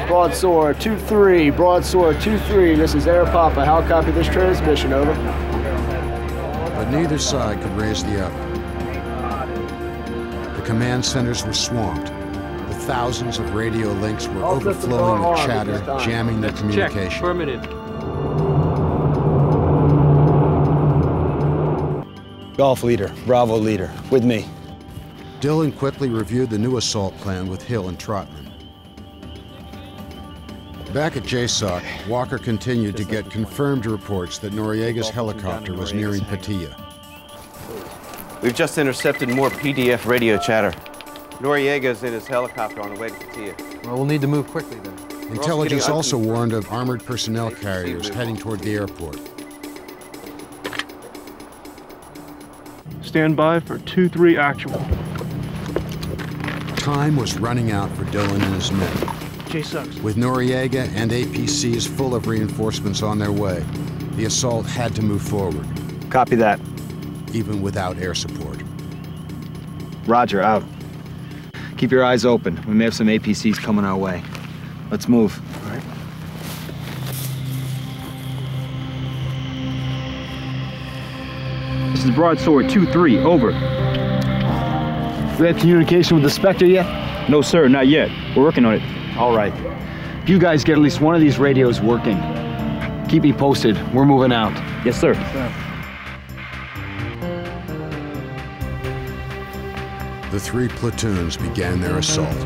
Broadsword 2-3, Broadsword 2-3, this is Air Papa. How copy this transmission, over? But neither side could raise the other. The command centers were swamped. The thousands of radio links were overflowing with chatter, jamming their communication. Check. Affirmative. Golf leader, Bravo leader, with me. Dillon quickly reviewed the new assault plan with Hill and Trotman. Back at JSOC, Walker continued to get confirmed reports that Noriega's helicopter was nearing Pattaya. We've just intercepted more PDF radio chatter. Noriega's in his helicopter on the way to Pattaya. Well, we'll need to move quickly then. Intelligence also warned of armored personnel carriers heading toward the airport. Stand by for 2-3 actual. Time was running out for Dillon and his men. With Noriega and APCs full of reinforcements on their way, the assault had to move forward. Copy that. Even without air support. Roger, out. Keep your eyes open. We may have some APCs coming our way. Let's move. All right. This is Broadsword 2-3. Over. We have communication with the Spectre yet? No, sir, not yet. We're working on it. All right. If you guys get at least one of these radios working, keep me posted. We're moving out. Yes, sir. The three platoons began their assault.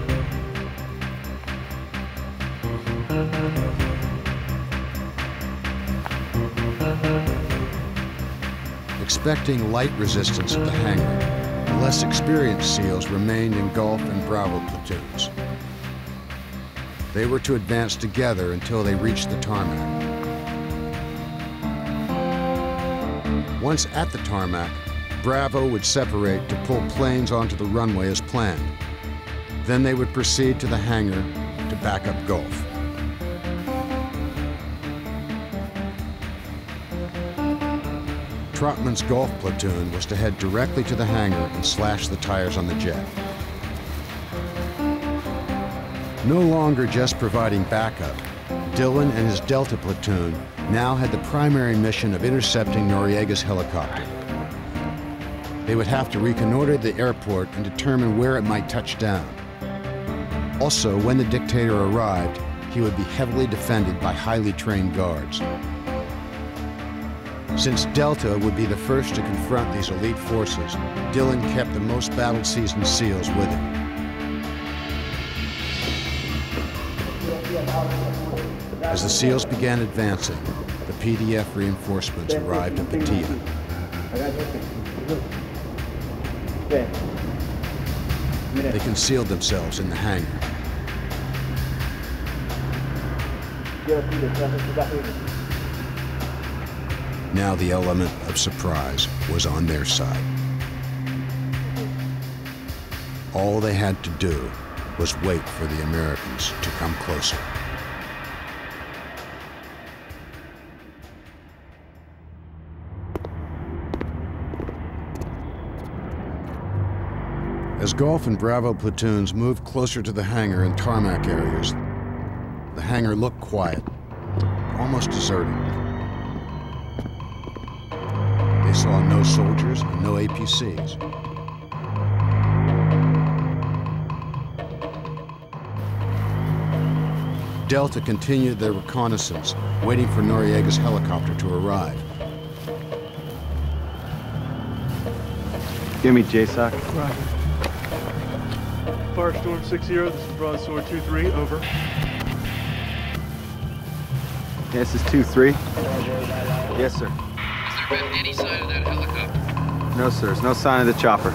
Expecting light resistance at the hangar, the less experienced SEALs remained in Gulf and Bravo platoons. They were to advance together until they reached the tarmac. Once at the tarmac, Bravo would separate to pull planes onto the runway as planned. Then they would proceed to the hangar to back up Gulf. Trotman's Gulf platoon was to head directly to the hangar and slash the tires on the jet. No longer just providing backup, Dillon and his Delta platoon now had the primary mission of intercepting Noriega's helicopter. They would have to reconnoiter the airport and determine where it might touch down. Also, when the dictator arrived, he would be heavily defended by highly trained guards. Since Delta would be the first to confront these elite forces, Dillon kept the most battle-seasoned SEALs with him. As the SEALs began advancing, the PDF reinforcements arrived at Patia. They concealed themselves in the hangar. Now the element of surprise was on their side. All they had to do was wait for the Americans to come closer. As Gulf and Bravo platoons moved closer to the hangar and tarmac areas, the hangar looked quiet, almost deserted. They saw no soldiers and no APCs. Delta continued their reconnaissance, waiting for Noriega's helicopter to arrive. Give me JSOC. Roger. Firestorm 6-0, this is Broadsword 2-3, over. This is 2-3. Yes, sir. Has there been any sign of that helicopter? No, sir. There's no sign of the chopper.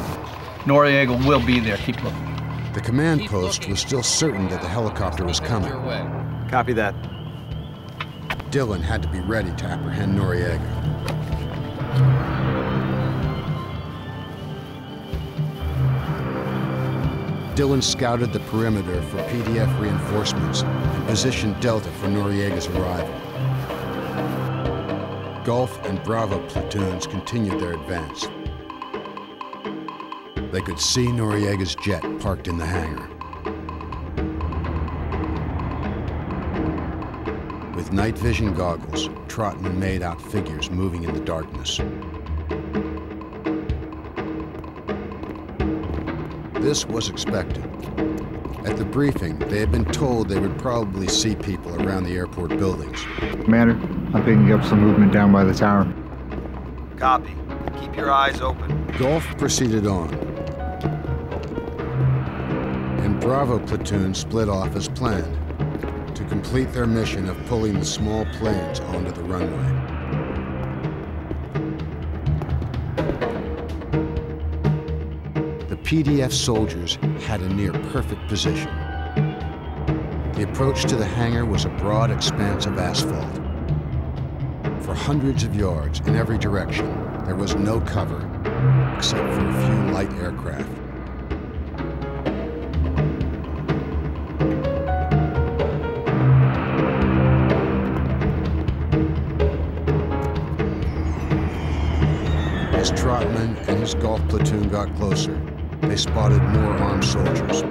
Noriega will be there. Keep looking. The command post was still certain that the helicopter was coming. Copy that. Dillon had to be ready to apprehend Noriega. Dillon scouted the perimeter for PDF reinforcements and positioned Delta for Noriega's arrival. Gulf and Bravo platoons continued their advance. They could see Noriega's jet parked in the hangar. With night vision goggles, Trotman made out figures moving in the darkness. This was expected. At the briefing, they had been told they would probably see people around the airport buildings. Commander, I'm picking up some movement down by the tower. Copy. Keep your eyes open. Gulf proceeded on, and Bravo platoon split off as planned to complete their mission of pulling the small planes onto the runway. PDF soldiers had a near-perfect position. The approach to the hangar was a broad expanse of asphalt. For hundreds of yards in every direction, there was no cover except for a few light aircraft. As Trotman and his Gulf platoon got closer, they spotted more armed soldiers.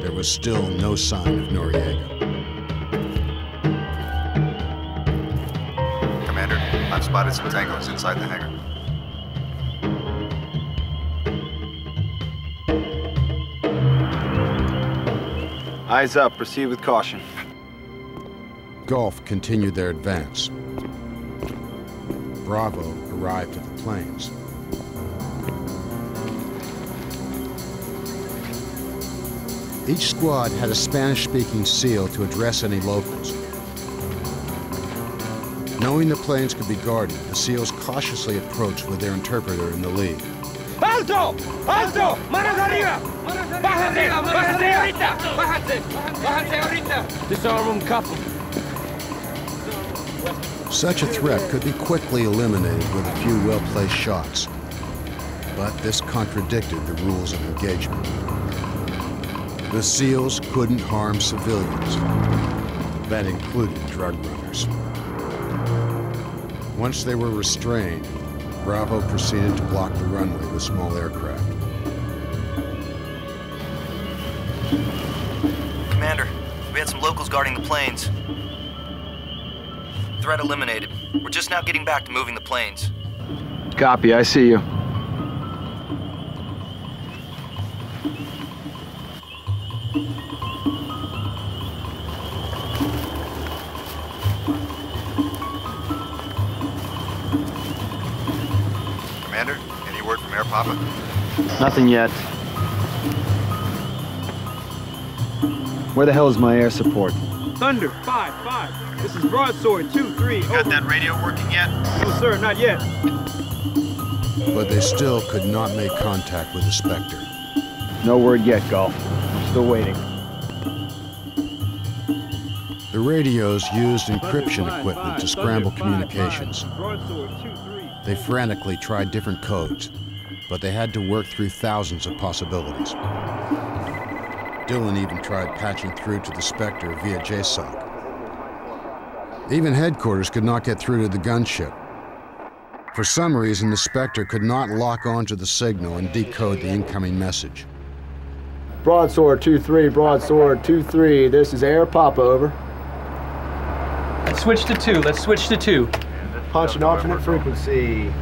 There was still no sign of Noriega. Commander, I've spotted some tangos inside the hangar. Eyes up. Proceed with caution. Gulf continued their advance. Bravo arrived at the planes. Each squad had a Spanish-speaking SEAL to address any locals. Knowing the planes could be guarded, the SEALs cautiously approached with their interpreter in the lead. ¡Alto! ¡Alto! ¡Manos arriba! ¡Bájate! ¡Bájate ahorita! ¡Bájate! ¡Bájate ahorita! Disarm them, cuff them. Such a threat could be quickly eliminated with a few well-placed shots. But this contradicted the rules of engagement. The SEALs couldn't harm civilians. That included drug runners. Once they were restrained, Bravo proceeded to block the runway with small aircraft. Commander, we had some locals guarding the planes. Threat eliminated. We're just now getting back to moving the planes. Copy, I see you. Commander, any word from Air Papa? Nothing yet. Where the hell is my air support? Thunder, 5-5. This is Broadsword, 2-3. Got that radio working yet? No, sir, not yet. But they still could not make contact with the Spectre. No word yet, Gulf. I'm still waiting. The radios used encryption equipment to scramble communications. They frantically tried different codes, but they had to work through thousands of possibilities. Dillon even tried patching through to the Spectre via JSOC. Even headquarters could not get through to the gunship. For some reason, the Spectre could not lock onto the signal and decode the incoming message. Broadsword 2-3, Broadsword 2-3. This is Air Papa, over. Let's switch to 2. Let's switch to 2. Punch an alternate frequency.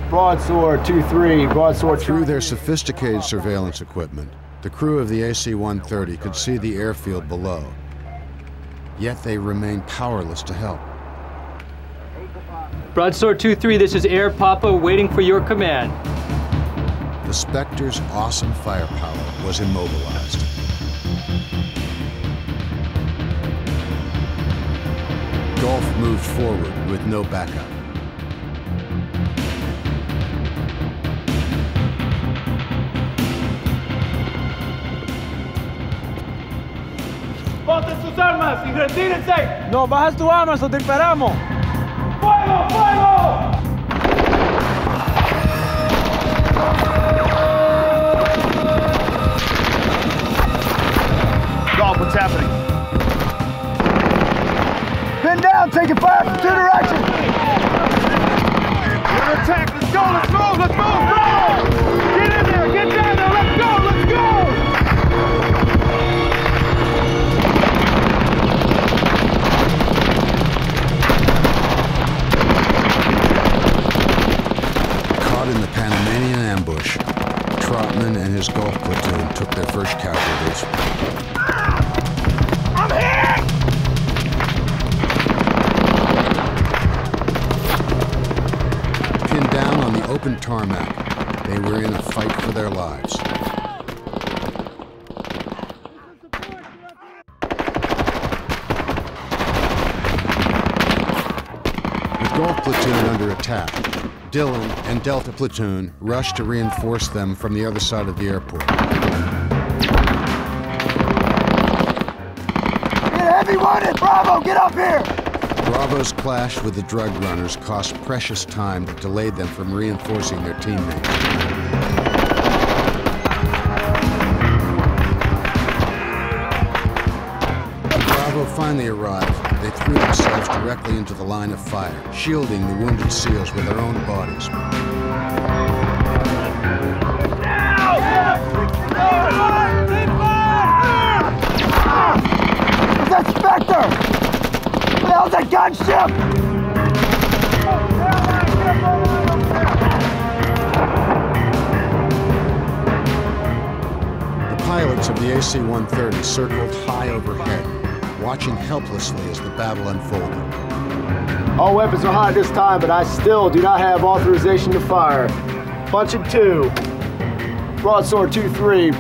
Broadsword 2-3, Broadsword 2-3. Through their sophisticated surveillance equipment, the crew of the AC-130 could see the airfield below. Yet they remained powerless to help. Broadsword 2-3, this is Air Papa waiting for your command. The Spectre's awesome firepower was immobilized. Gulf moved forward with no backup. ¡Ponte sus armas y retírense! ¡No, bajas tu armas o te disparamos! ¡Fuego, fuego! Golf, what's happening? Pin down, taking fire from 2 directions! We're under attack, let's go, let's move, let's move, Bravo! Get in there, get down there, let's go, let's go! Caught in the Panamanian ambush, Trotman and his Gulf platoon took their first casualties. I'm hit! Pinned down on the open tarmac, they were in a fight for their lives. With Gulf platoon under attack, Dillon and Delta platoon rushed to reinforce them from the other side of the airport. Get heavy wounded! Bravo, get up here! Bravo's clash with the drug runners cost precious time that delayed them from reinforcing their teammates. When Bravo finally arrived, they threw themselves directly into the line of fire, shielding the wounded SEALs with their own bodies. Is that Spectre? What the hell's that gunship? The pilots of the AC-130 circled high overhead, watching helplessly as the battle unfolded. All weapons are hot this time, but I still do not have authorization to fire. Punching 2. Broadsword 2-3.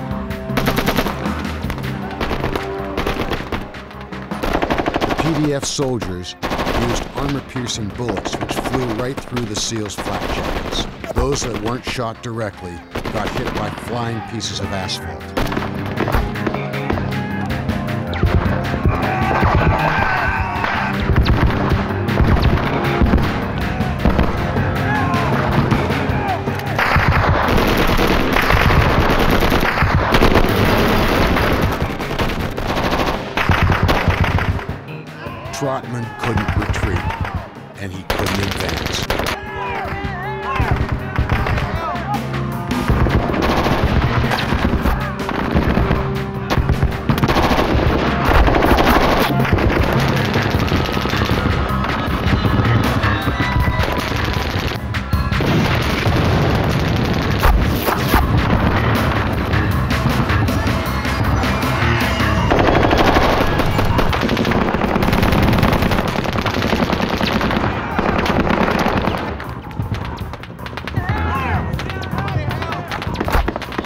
The PDF soldiers used armor-piercing bullets which flew right through the SEALs' flak jackets. Those that weren't shot directly got hit by flying pieces of asphalt. Trotman couldn't retreat, and he couldn't advance.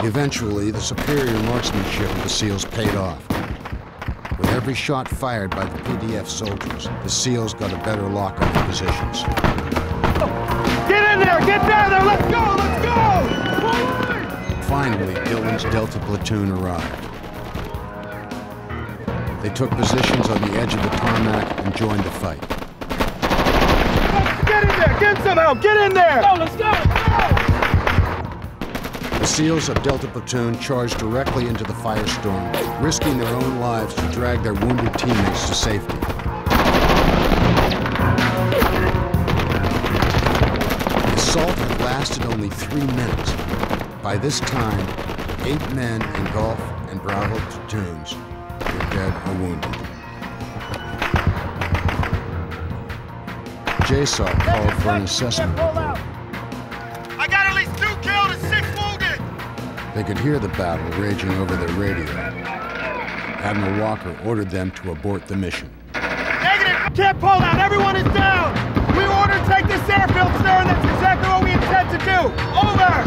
Eventually, the superior marksmanship of the SEALs paid off. With every shot fired by the PDF soldiers, the SEALs got a better lock on their positions. Get in there! Get down there! Let's go! Let's go! Forward! Finally, Dillon's Delta platoon arrived. They took positions on the edge of the tarmac and joined the fight. Get in there! Get some help! Get in there! Let's go! Let's go! The SEALs of Delta Platoon charged directly into the firestorm, risking their own lives to drag their wounded teammates to safety. The assault had lasted only 3 minutes. By this time, 8 men in Golf and Bravo platoons were dead or wounded. JSOC called for an assessment report. I got at least 2 killed and 6 wounded! They could hear the battle raging over their radio. Admiral Walker ordered them to abort the mission. Negative! Can't pull out! Everyone is down! We ordered to take this airfield, sir, and that's exactly what we intend to do! Over!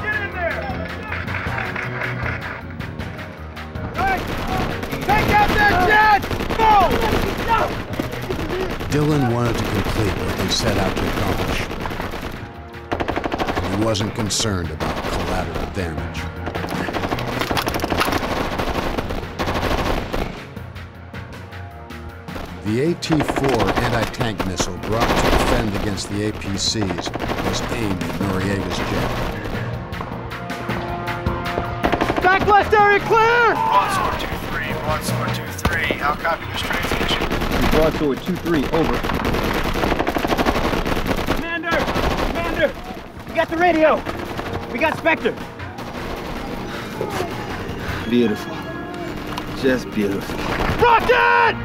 Get in there! Hey! Take out that jet! Go! Dillon wanted to complete what they set out to accomplish. And he wasn't concerned about collateral damage. The AT-4 anti-tank missile brought to defend against the APCs was aimed at Noriega's jet. Backlist area clear! Broadsword 2-3, Broadsword 2-3. How copy this transmission? Broadsword 2-3, over. Commander! We got the radio! We got Spectre! Beautiful. Just beautiful. Rocket!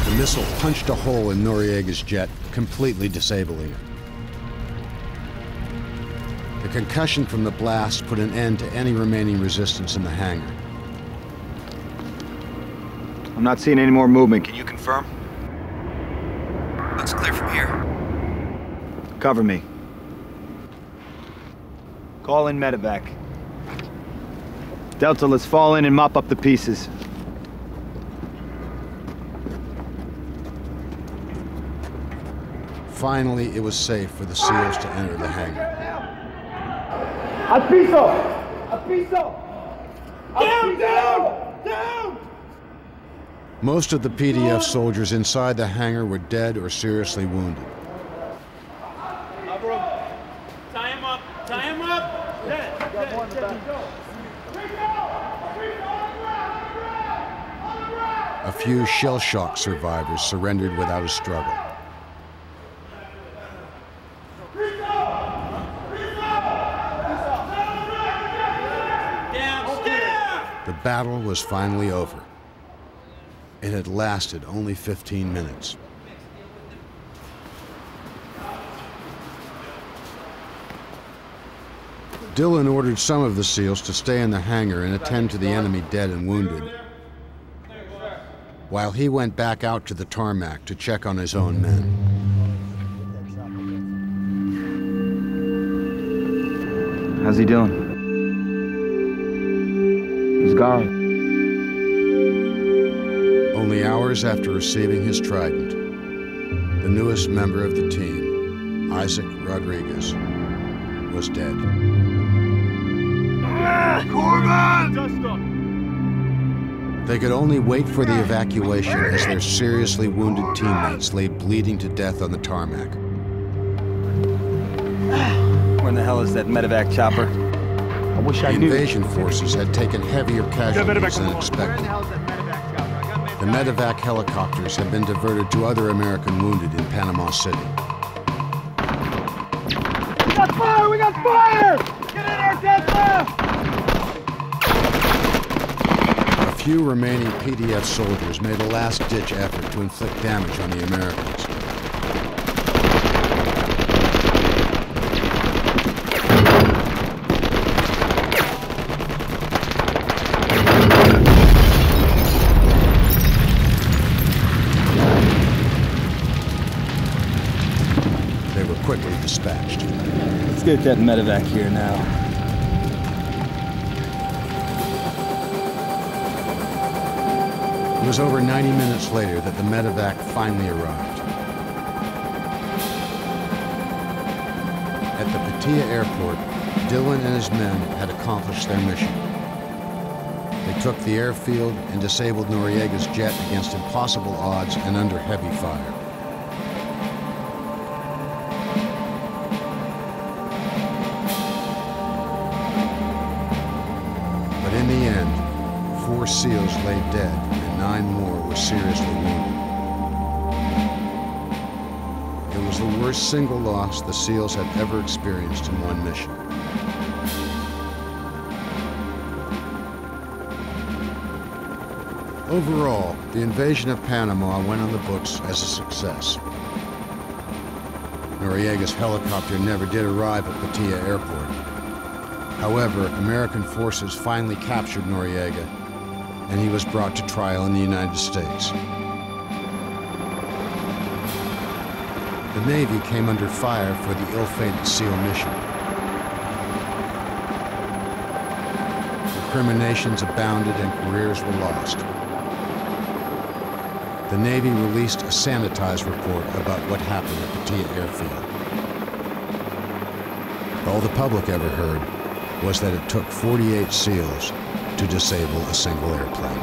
The missile punched a hole in Noriega's jet, completely disabling it. The concussion from the blast put an end to any remaining resistance in the hangar. I'm not seeing any more movement. Can you confirm? Looks clear from here. Cover me. Call in medevac. Delta, let's fall in and mop up the pieces. Finally, it was safe for the SEALs to enter the hangar. Al piso! Al piso! Down! Most of the PDF soldiers inside the hangar were dead or seriously wounded. Tie him up! Tie him up! Dead. A few shell-shock survivors surrendered without a struggle. The battle was finally over. It had lasted only 15 minutes. Dillon ordered some of the SEALs to stay in the hangar and attend to the enemy dead and wounded, while he went back out to the tarmac to check on his own men. How's he doing? He's gone. Only hours after receiving his trident, the newest member of the team, Isaac Rodriguez, was dead. They could only wait for the evacuation as their seriously wounded teammates lay bleeding to death on the tarmac. Where in the hell is that medevac chopper? I wish I knew. The invasion forces had taken heavier casualties than expected. The medevac helicopters had been diverted to other American wounded in Panama City. We got fire! We got fire! Get in there, Tesla! A few remaining PDF soldiers made a last-ditch effort to inflict damage on the Americans. They were quickly dispatched. Let's get that medevac here now. It was over 90 minutes later that the medevac finally arrived. At the Pattaya airport, Dillon and his men had accomplished their mission. They took the airfield and disabled Noriega's jet against impossible odds and under heavy fire. But in the end, 4 SEALs lay dead and 9 more were seriously wounded. It was the worst single loss the SEALs had ever experienced in one mission. Overall, the invasion of Panama went on the books as a success. Noriega's helicopter never did arrive at Pattaya Airport. However, American forces finally captured Noriega, and he was brought to trial in the United States. The Navy came under fire for the ill-fated SEAL mission. Recriminations abounded and careers were lost. The Navy released a sanitized report about what happened at Pattaya Airfield. All the public ever heard was that it took 48 SEALs to disable a single airplane.